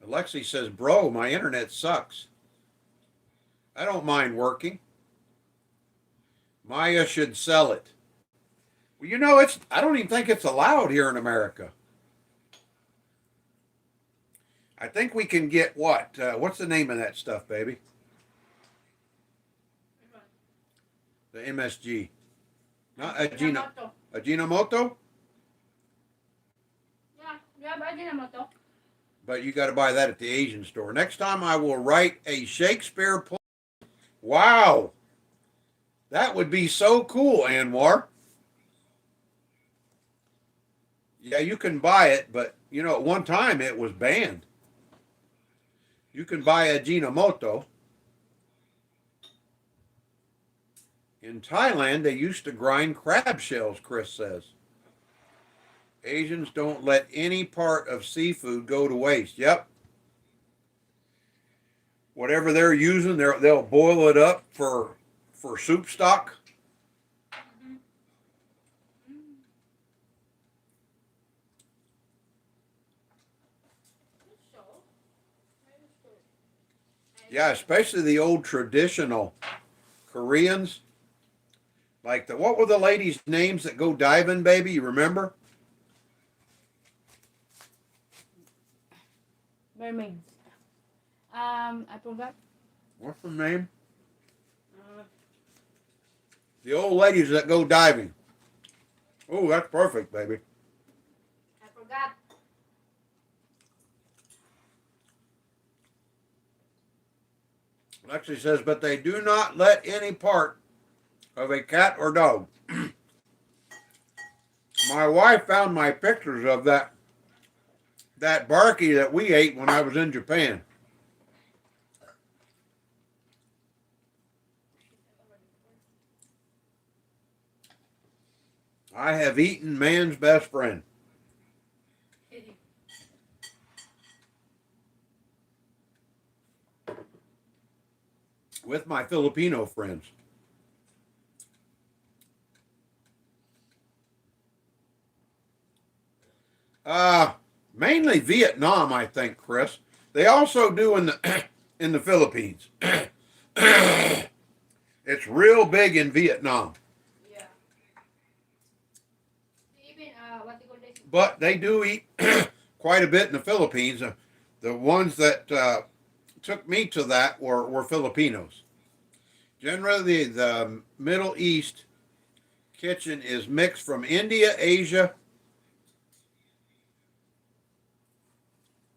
Alexi says, bro, my internet sucks. I don't mind working. Maya should sell it. Well, you know, I don't even think it's allowed here in America. I think we can get what? What's the name of that stuff, baby? The MSG. Not Ajinomoto. Ajinomoto? Yeah, you have Ajinomoto. But you got to buy that at the Asian store. Next time I will write a Shakespeare play. Wow. That would be so cool, Anwar. Yeah, you can buy it, but you know, at one time it was banned. You can buy Ajinomoto. In Thailand, they used to grind crab shells, Chris says. Asians don't let any part of seafood go to waste. Yep. Whatever they're using, they'll boil it up for soup stock. Yeah, especially the old traditional Koreans. Like what were the ladies' names that go diving, baby? You remember? Mermaids. I forgot. What's her name? The old ladies that go diving. Oh, that's perfect, baby. I forgot. Lexi says, but they do not let any part of a cat or dog. My wife found my pictures of that barkie that we ate when I was in Japan. I have eaten man's best friend. With my Filipino friends. Mainly Vietnam, I think, Chris. They also do in the in the Philippines. It's real big in Vietnam. Yeah. Even what do you call this? But they do eat quite a bit in the Philippines. The ones that took me to that were Filipinos. Generally, the Middle East kitchen is mixed from India, Asia,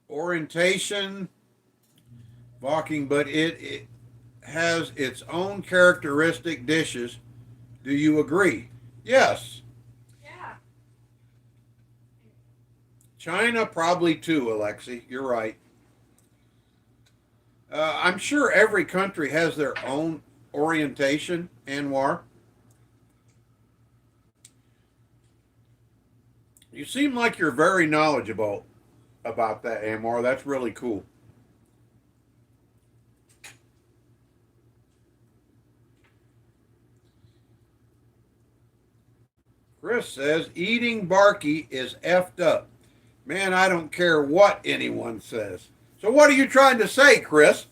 orientation, walking, but it has its own characteristic dishes. Do you agree? Yes. Yeah. China probably too, Alexi. You're right. I'm sure every country has their own orientation, Anwar. You seem like you're very knowledgeable about that, Anwar. That's really cool. Chris says eating barky is effed up. Man, I don't care what anyone says. So what are you trying to say, Chris?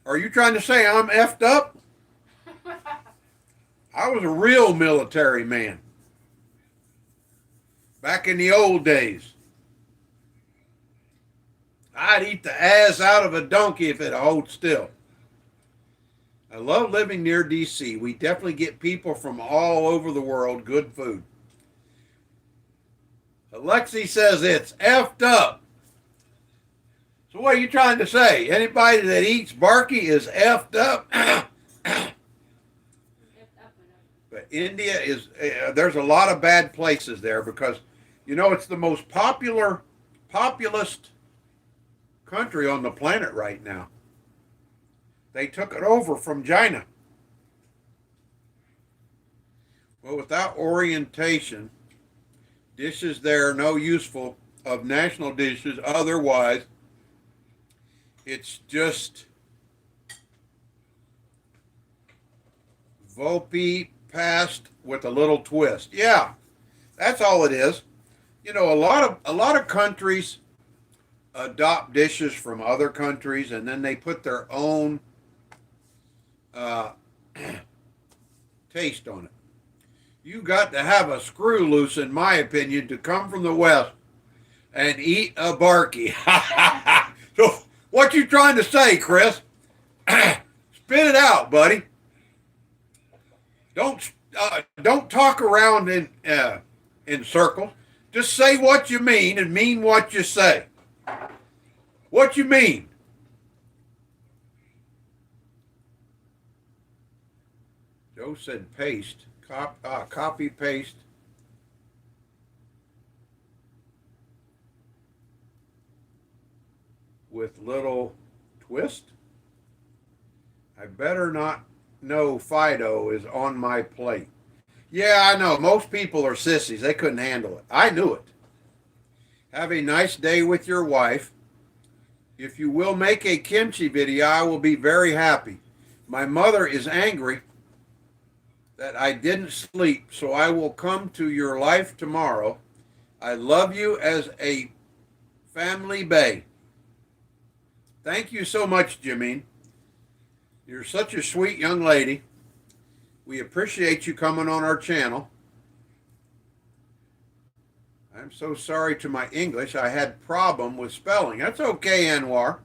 Are you trying to say I'm effed up? I was a real military man. Back in the old days. I'd eat the ass out of a donkey if it hold still. I love living near D.C. We definitely get people from all over the world good food. Alexi says it's effed up. So what are you trying to say? Anybody that eats barky is effed up? But India is, there's a lot of bad places there because, you know, it's the most populous country on the planet right now. They took it over from China. Well, without orientation, dishes there are no useful of national dishes. Otherwise, it's just Volpe passed with a little twist. Yeah, that's all it is. You know, a lot of countries adopt dishes from other countries, and then they put their own taste on it. You got to have a screw loose, in my opinion, to come from the West and eat a barky. So, what you trying to say, Chris? Spit it out, buddy. Don't talk around in circles. Just say what you mean and mean what you say. What you mean? Joe said paste. Copy paste. With little twist. I better not know Fido is on my plate. Yeah, I know. Most people are sissies. They couldn't handle it. I knew it. Have a nice day with your wife. If you will make a kimchi video, I will be very happy. My mother is angry that I didn't sleep, so I will come to your life tomorrow. I love you as a family bae. Thank you so much, Jimine. You're such a sweet young lady. We appreciate you coming on our channel. I'm so sorry to my English. I had problem with spelling. That's okay, Anwar.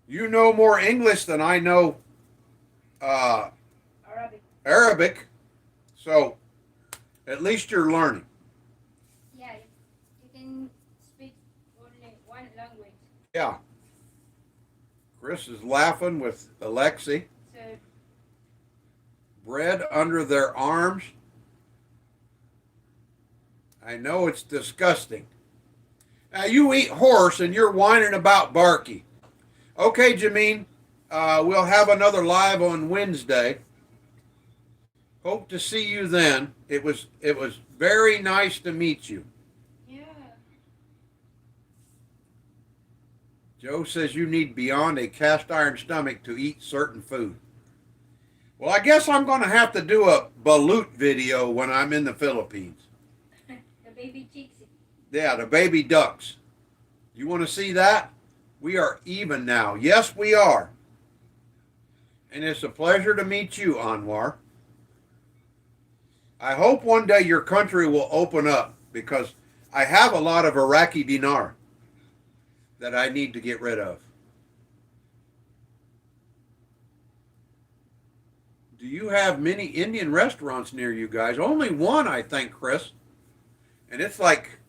You know more English than I know Arabic. So at least you're learning. Yeah, you can speak only one language. Yeah. Chris is laughing with Alexi. So, Bread under their arms. I know it's disgusting. Now you eat horse and you're whining about Barky. Okay, Jameen, we'll have another live on Wednesday. Hope to see you then. It was very nice to meet you. yeah. Joe says you need beyond a cast iron stomach to eat certain food. Well, I guess I'm going to have to do a balut video when I'm in the Philippines. The baby chicks. Yeah, the baby ducks. You want to see that? We are even now. Yes, we are. And it's a pleasure to meet you, Anwar. I hope one day your country will open up because I have a lot of Iraqi dinar that I need to get rid of. Do you have many Indian restaurants near you guys? Only one, I think, Chris. And it's like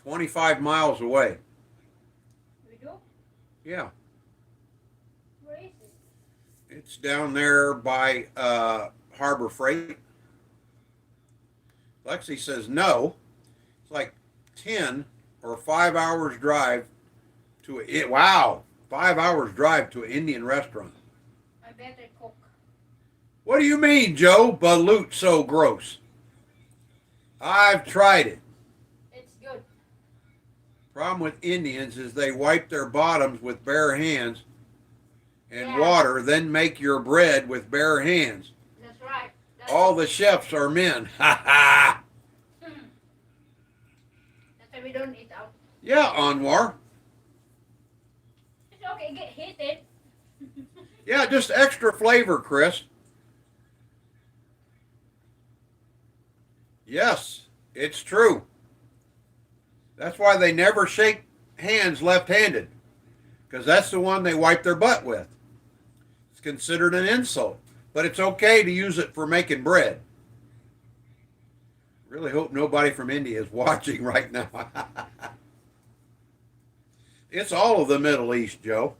25 miles away. We do? Yeah. Where is it? It's down there by Harbor Freight. Lexi says no. It's like 10 or 5 hours drive to it. Wow, 5 hours drive to an Indian restaurant. I better cook. What do you mean, Joe? Balut so gross. I've tried it. It's good. Problem with Indians is they wipe their bottoms with bare hands and Yeah. water, then make your bread with bare hands. That's right. All the chefs are men. Ha ha. That's why we don't eat out. Yeah, Anwar. It's okay, get heated. Yeah, just extra flavor, Chris. Yes, it's true. That's why they never shake hands left-handed, because that's the one they wipe their butt with. It's considered an insult, but it's okay to use it for making bread. Really hope nobody from India is watching right now. It's all of the Middle East, Joe.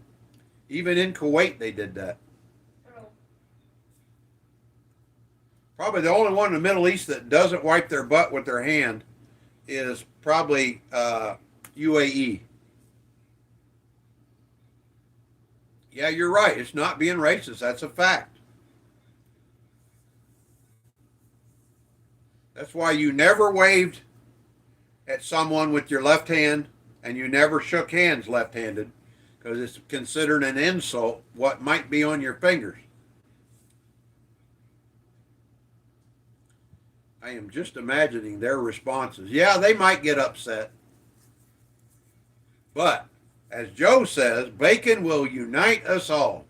Even in Kuwait, they did that. Probably the only one in the Middle East that doesn't wipe their butt with their hand is probably UAE. Yeah, you're right. It's not being racist. That's a fact. That's why you never waved at someone with your left hand and you never shook hands left-handed, because it's considered an insult what might be on your fingers. I am just imagining their responses. Yeah, they might get upset. But, as Joe says, bacon will unite us all.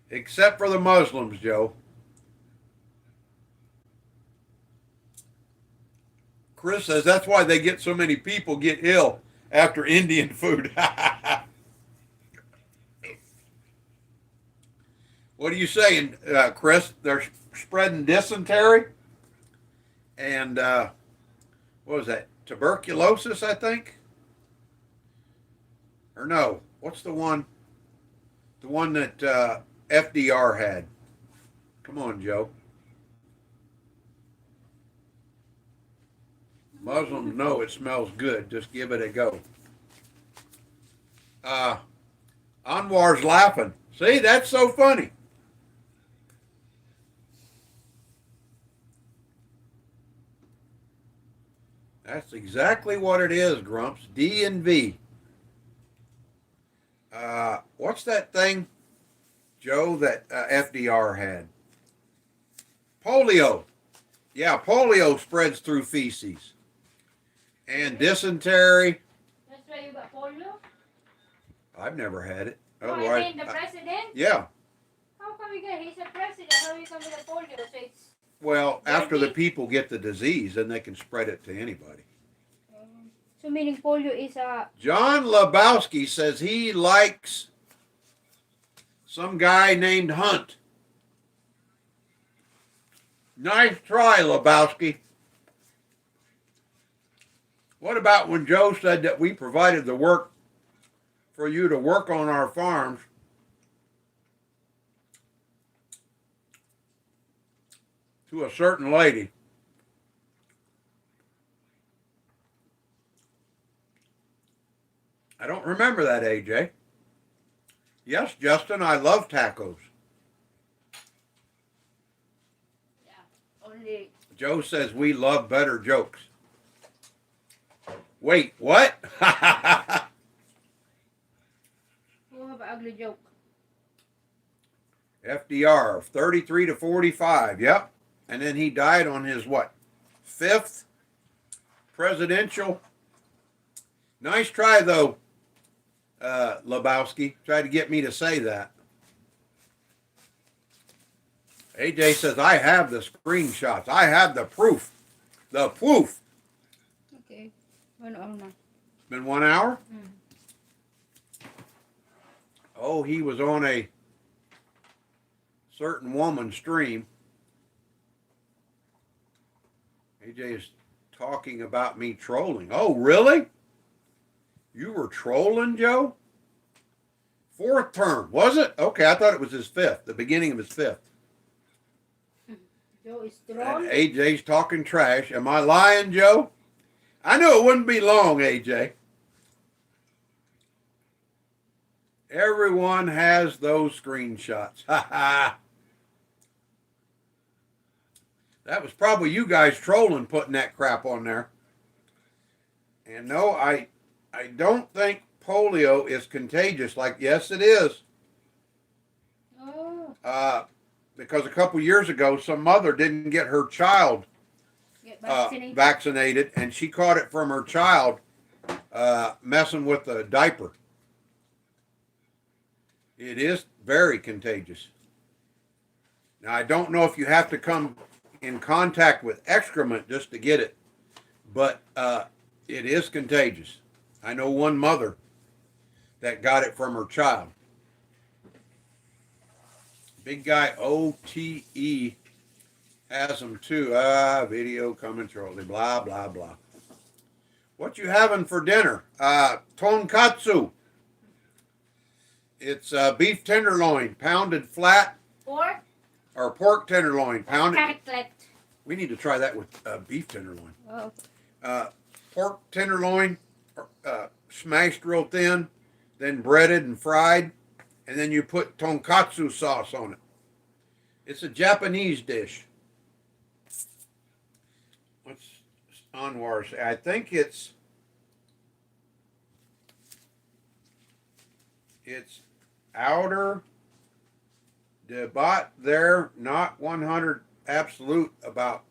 Except for the Muslims, Joe. Chris says that's why they get so many people get ill after Indian food. What are you saying, Chris? They're spreading dysentery and what was that? Tuberculosis, I think. Or no? What's the one? The one that FDR had. Come on, Joe. Muslims know it smells good. Just give it a go. Anwar's laughing. See, that's so funny. That's exactly what it is, Grumps. D and V. What's that thing, Joe, that FDR had? Polio. Yeah, polio spreads through feces. And dysentery. That's why you got polio? I've never had it. Oh, I mean the president? Yeah. How come you get, he's a president, how you come with a polio? So it's... Well, after the people get the disease, then they can spread it to anybody. So meaning polio is a... John Lebowski says he likes some guy named Hunt. Nice try, Lebowski. What about when Joe said that we provided the work for you to work on our farms? To a certain lady. I don't remember that, AJ. Yes, Justin, I love tacos. Yeah, only... Joe says we love better jokes. Wait, what? Who have an ugly joke? FDR, 33 to 45, yep. And then he died on his, what, 5th presidential? Nice try, though, Lebowski. Tried to get me to say that. AJ says, I have the screenshots. I have the proof. The proof. Okay. 1 hour na. Been 1 hour? Oh, he was on a certain woman stream. AJ is talking about me trolling. Oh, really? You were trolling, Joe? 4th term, was it? Okay, I thought it was his 5th, the beginning of his 5th. Joe is strong. And AJ's talking trash. Am I lying, Joe? I knew it wouldn't be long, AJ. Everyone has those screenshots. Ha ha. That was probably you guys trolling putting that crap on there. And no, I don't think polio is contagious. Like, yes, it is. Oh. Because a couple years ago, some mother didn't get her child Get vaccinated. vaccinated, and she caught it from her child messing with the diaper. It is very contagious. Now, I don't know if you have to come in contact with excrement just to get it, but it is contagious. I know one mother that got it from her child. Big guy OTE has them too. Video coming shortly. Blah, blah, blah. What you having for dinner? Tonkatsu. It's beef tenderloin, pounded flat. Pork? Or pork tenderloin, pounded. Cartlet. We need to try that with beef tenderloin. Oh. Pork tenderloin, smashed real thin, then breaded and fried, and then you put tonkatsu sauce on it. It's a Japanese dish. What's Anwar say? I think it's outer debate there, not 100 absolute about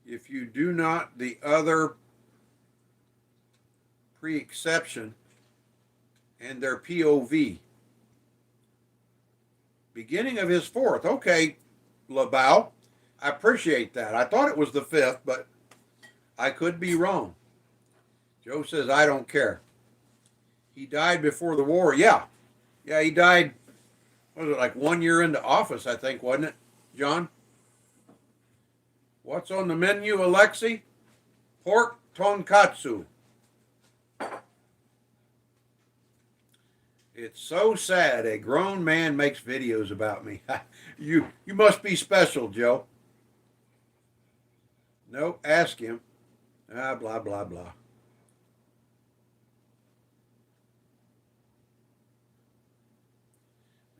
if you do not the other pre-exception and their POV. Beginning of his 4th. Okay, LaBelle. I appreciate that. I thought it was the 5th, but I could be wrong. Joe says, I don't care. He died before the war. Yeah. Yeah, he died, what was it, like 1 year into office, I think, wasn't it, John? What's on the menu, Alexi? Pork tonkatsu. It's so sad a grown man makes videos about me. You must be special, Joe. Nope, ask him. Blah, blah, blah.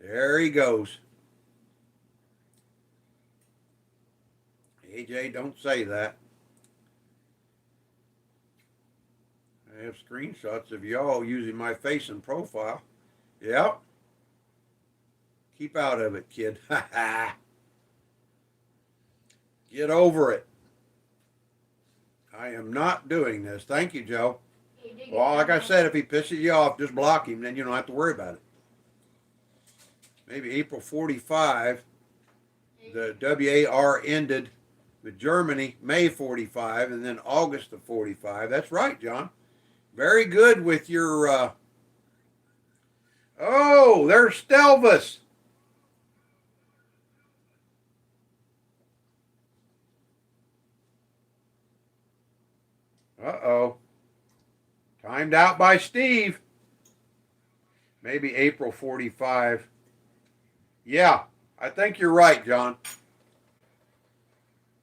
There he goes. AJ, don't say that. I have screenshots of y'all using my face and profile. Yep. Keep out of it, kid. Get over it. I am not doing this. Thank you, Joe. Well, like I said, if he pisses you off, just block him. Then you don't have to worry about it. Maybe April 45, the WAR ended with Germany, May 45, and then August of 45. That's right, John. Very good with your... Oh, there's Stelvis. Uh-oh. Timed out by Steve. Maybe April 45. Yeah, I think you're right, John.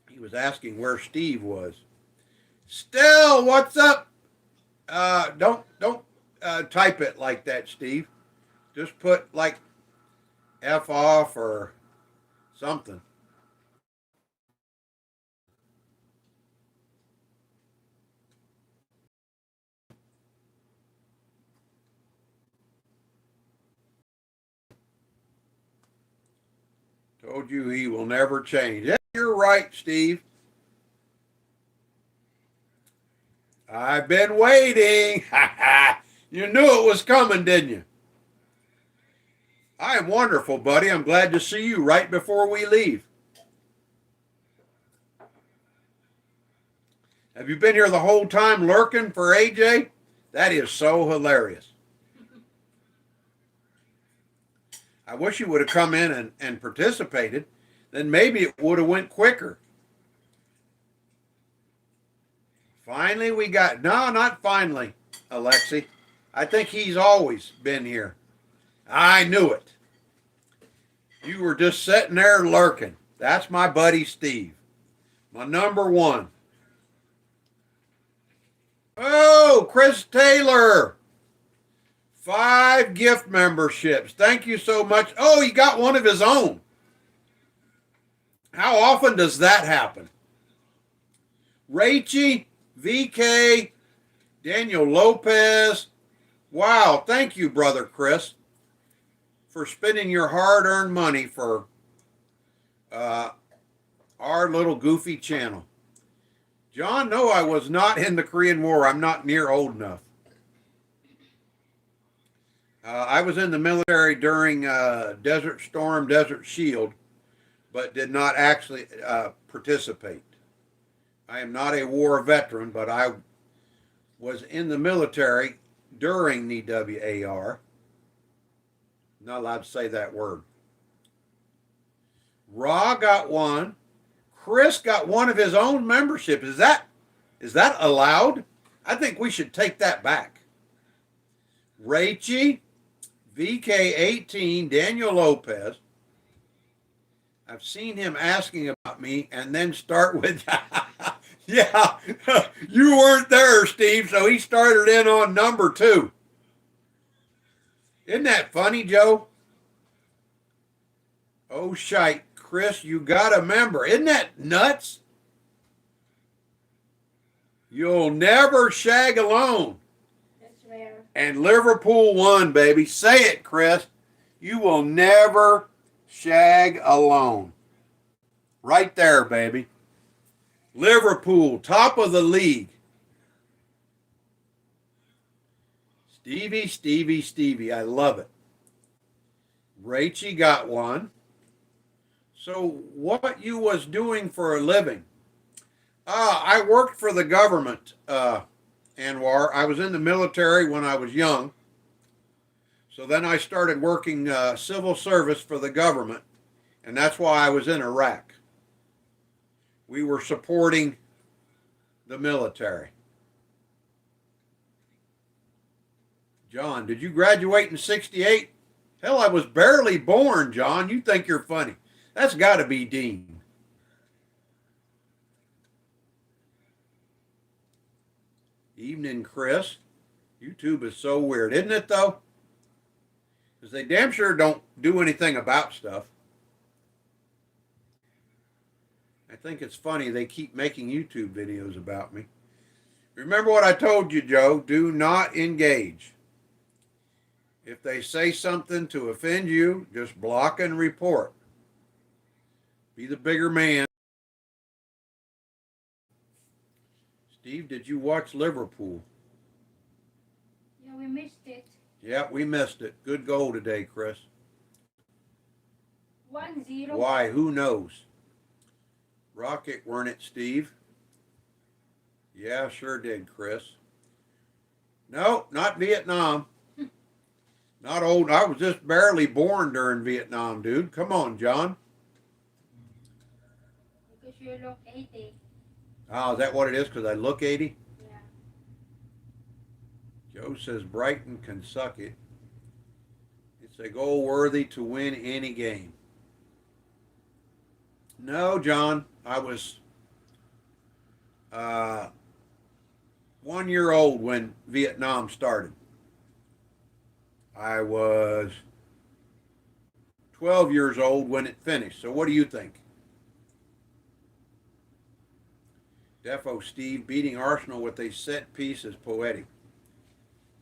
He was asking where Steve was. Still, what's up? Don't type it like that, Steve. Just put like F off or something. Told you he will never change. Yeah, you're right, Steve. I've been waiting. You knew it was coming, didn't you? I am wonderful, buddy. I'm glad to see you right before we leave. Have you been here the whole time lurking for AJ? That is so hilarious. I wish you would have come in and participated. Then maybe it would have went quicker. Finally, we got... No, not finally, Alexi. I think he's always been here. I knew it. You were just sitting there lurking. That's my buddy Steve. My number one. Oh, Chris Taylor. 5 gift memberships. Thank you so much. Oh, he got one of his own. How often does that happen? Rachie, VK, Daniel Lopez. Wow, thank you, brother Chris, for spending your hard-earned money for our little goofy channel. John, no, I was not in the Korean War. I'm not near old enough. I was in the military during Desert Storm, Desert Shield, but did not actually participate. I am not a war veteran, but I was in the military during the WAR. Not allowed to say that word. Ra got one. Chris got one of his own membership. Is that allowed? I think we should take that back. Rachie, VK18, Daniel Lopez. I've seen him asking about me and then start with, yeah, you weren't there, Steve, so he started in on number 2. Isn't that funny, Joe? Oh, shite. Chris, you got a member. Isn't that nuts? You'll never shag alone. That's rare. And Liverpool won, baby. Say it, Chris. You will never shag alone. Right there, baby. Liverpool, top of the league. Stevie, Stevie, Stevie. I love it. Rachie got one. So what you was doing for a living? I worked for the government, Anwar. I was in the military when I was young. So then I started working civil service for the government, and that's why I was in Iraq. We were supporting the military. John, did you graduate in 68? Hell, I was barely born, John. You think you're funny. That's got to be Dean. Evening, Chris. YouTube is so weird, isn't it, though? Because they damn sure don't do anything about stuff. I think it's funny they keep making YouTube videos about me. Remember what I told you, Joe. Do not engage. If they say something to offend you, just block and report. Be the bigger man. Steve, did you watch Liverpool? Yeah, we missed it. Yeah, we missed it. Good goal today, Chris. 1-0. Why? Who knows? Rocket, weren't it, Steve? Yeah, sure did, Chris. No, not Vietnam. Not old. I was just barely born during Vietnam, dude. Come on, John. Because you look 80. Oh, is that what it is? Because I look 80? Yeah. Joe says Brighton can suck it. It's a goal worthy to win any game. No, John. I was 1 year old when Vietnam started. I was 12 years old when it finished. So what do you think? Defo Steve, beating Arsenal with a set piece is poetic.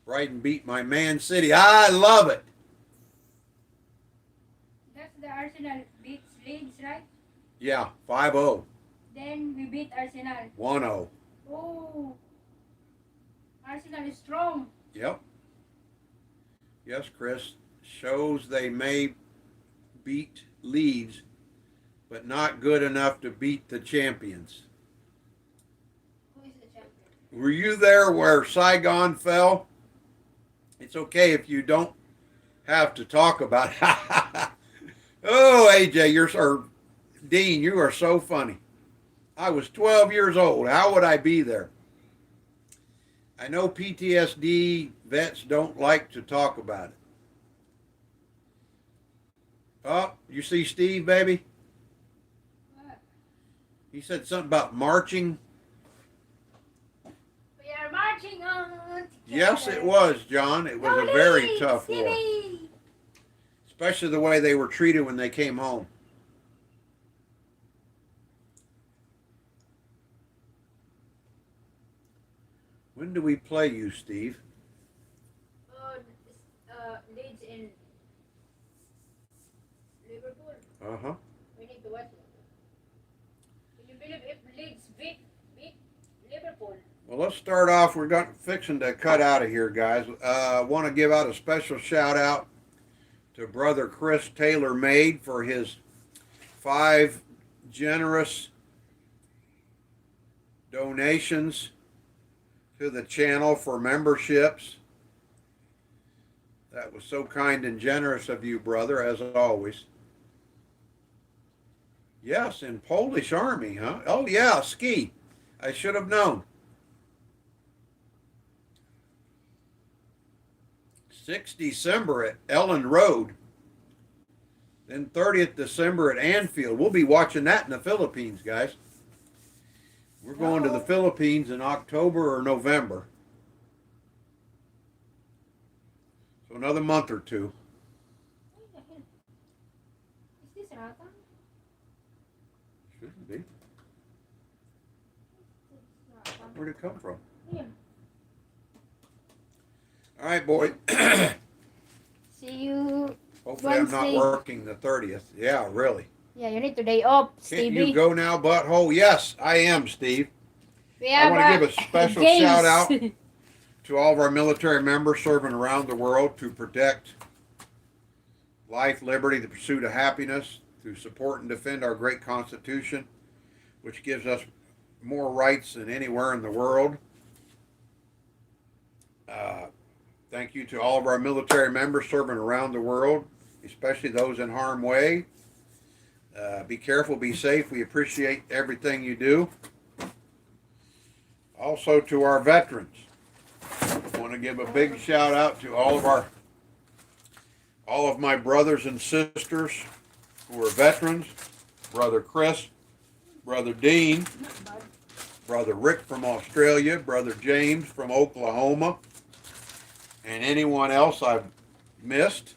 Brighton beat my Man City. I love it. That's the Arsenal beats Leeds, right? Yeah, 5-0. Then we beat Arsenal. 1-0. Oh. Arsenal is strong. Yep. Yes, Chris. Shows they may beat Leeds, but not good enough to beat the champions. Who is the champion? Were you there where Saigon fell? It's okay if you don't have to talk about it. Oh, AJ, or Dean, you are so funny. I was 12 years old. How would I be there? I know PTSD vets don't like to talk about it. Oh, you see Steve, baby? What? He said something about marching. We are marching on together. Yes, it was, John. It was a very tough war. Especially the way they were treated when they came home. When do we play you, Steve? Leeds in Liverpool. Uh-huh. We need to watch it. Can you believe if Leeds beat Liverpool? Well, let's start off. We're fixing to cut out of here, guys. Want to give out a special shout out to Brother Chris Taylor Made for his 5 generous donations to the channel for memberships. That was so kind and generous of you, brother, as always. Yes, in Polish Army, huh? Oh, yeah, ski. I should have known. 6th December at Ellen Road. Then 30th December at Anfield. We'll be watching that in the Philippines, guys. We're going to the Philippines in October or November. So another month or two. What the hell? Is this Ratan? Shouldn't be. It's Ratan. Where'd it come from? Here. All right, boy. See you. Hopefully I'm not Wednesday. working the 30th. Yeah, really. Yeah, you need to day off, Can't Stevie. you go now, butthole? Yes, I am, Steve. We I have want to give a special games. shout out to all of our military members serving around the world to protect life, liberty, the pursuit of happiness, to support and defend our great Constitution, which gives us more rights than anywhere in the world. Thank you to all of our military members serving around the world, especially those in harm's way. Be careful, be safe. We appreciate everything you do. Also to our veterans, I want to give a big shout out to all of my brothers and sisters who are veterans. Brother Chris, Brother Dean, Brother Rick from Australia, Brother James from Oklahoma, and anyone else I've missed.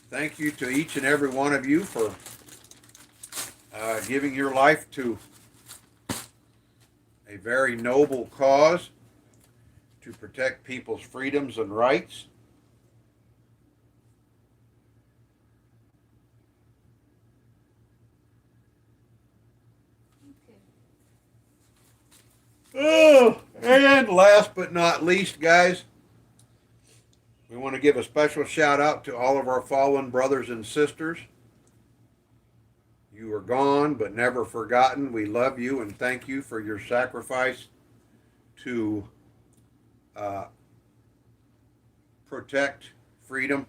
Thank you to each and every one of you for giving your life to a very noble cause to protect people's freedoms and rights. Oh, and last but not least, guys, we want to give a special shout out to all of our fallen brothers and sisters. You are gone but never forgotten. We love you and thank you for your sacrifice to protect freedom,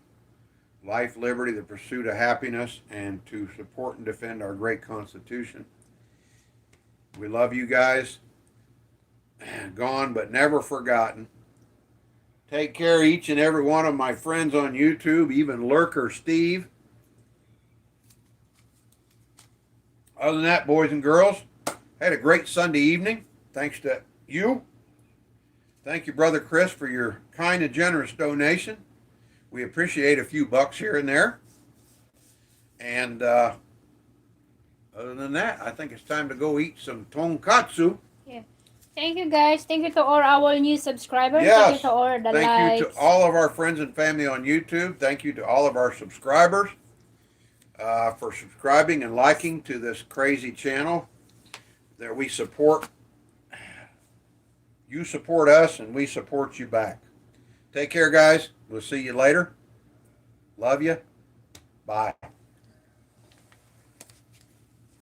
life, liberty, the pursuit of happiness, and to support and defend our great Constitution. We love you guys. Gone but never forgotten. Take care, each and every one of my friends on YouTube, even Lurker Steve. Other than that, boys and girls, had a great Sunday evening. Thanks to you. Thank you, Brother Chris, for your kind and generous donation. We appreciate a few bucks here and there. And other than that, I think it's time to go eat some tonkatsu. Yeah. Thank you, guys. Thank you to all our new subscribers. Yes. Thank you to all the likes. Thank you to all of our friends and family on YouTube. Thank you to all of our subscribers for subscribing and liking to this crazy channel that we support. You support us and we support you back. Take care, guys. We'll see you later. Love you. Bye.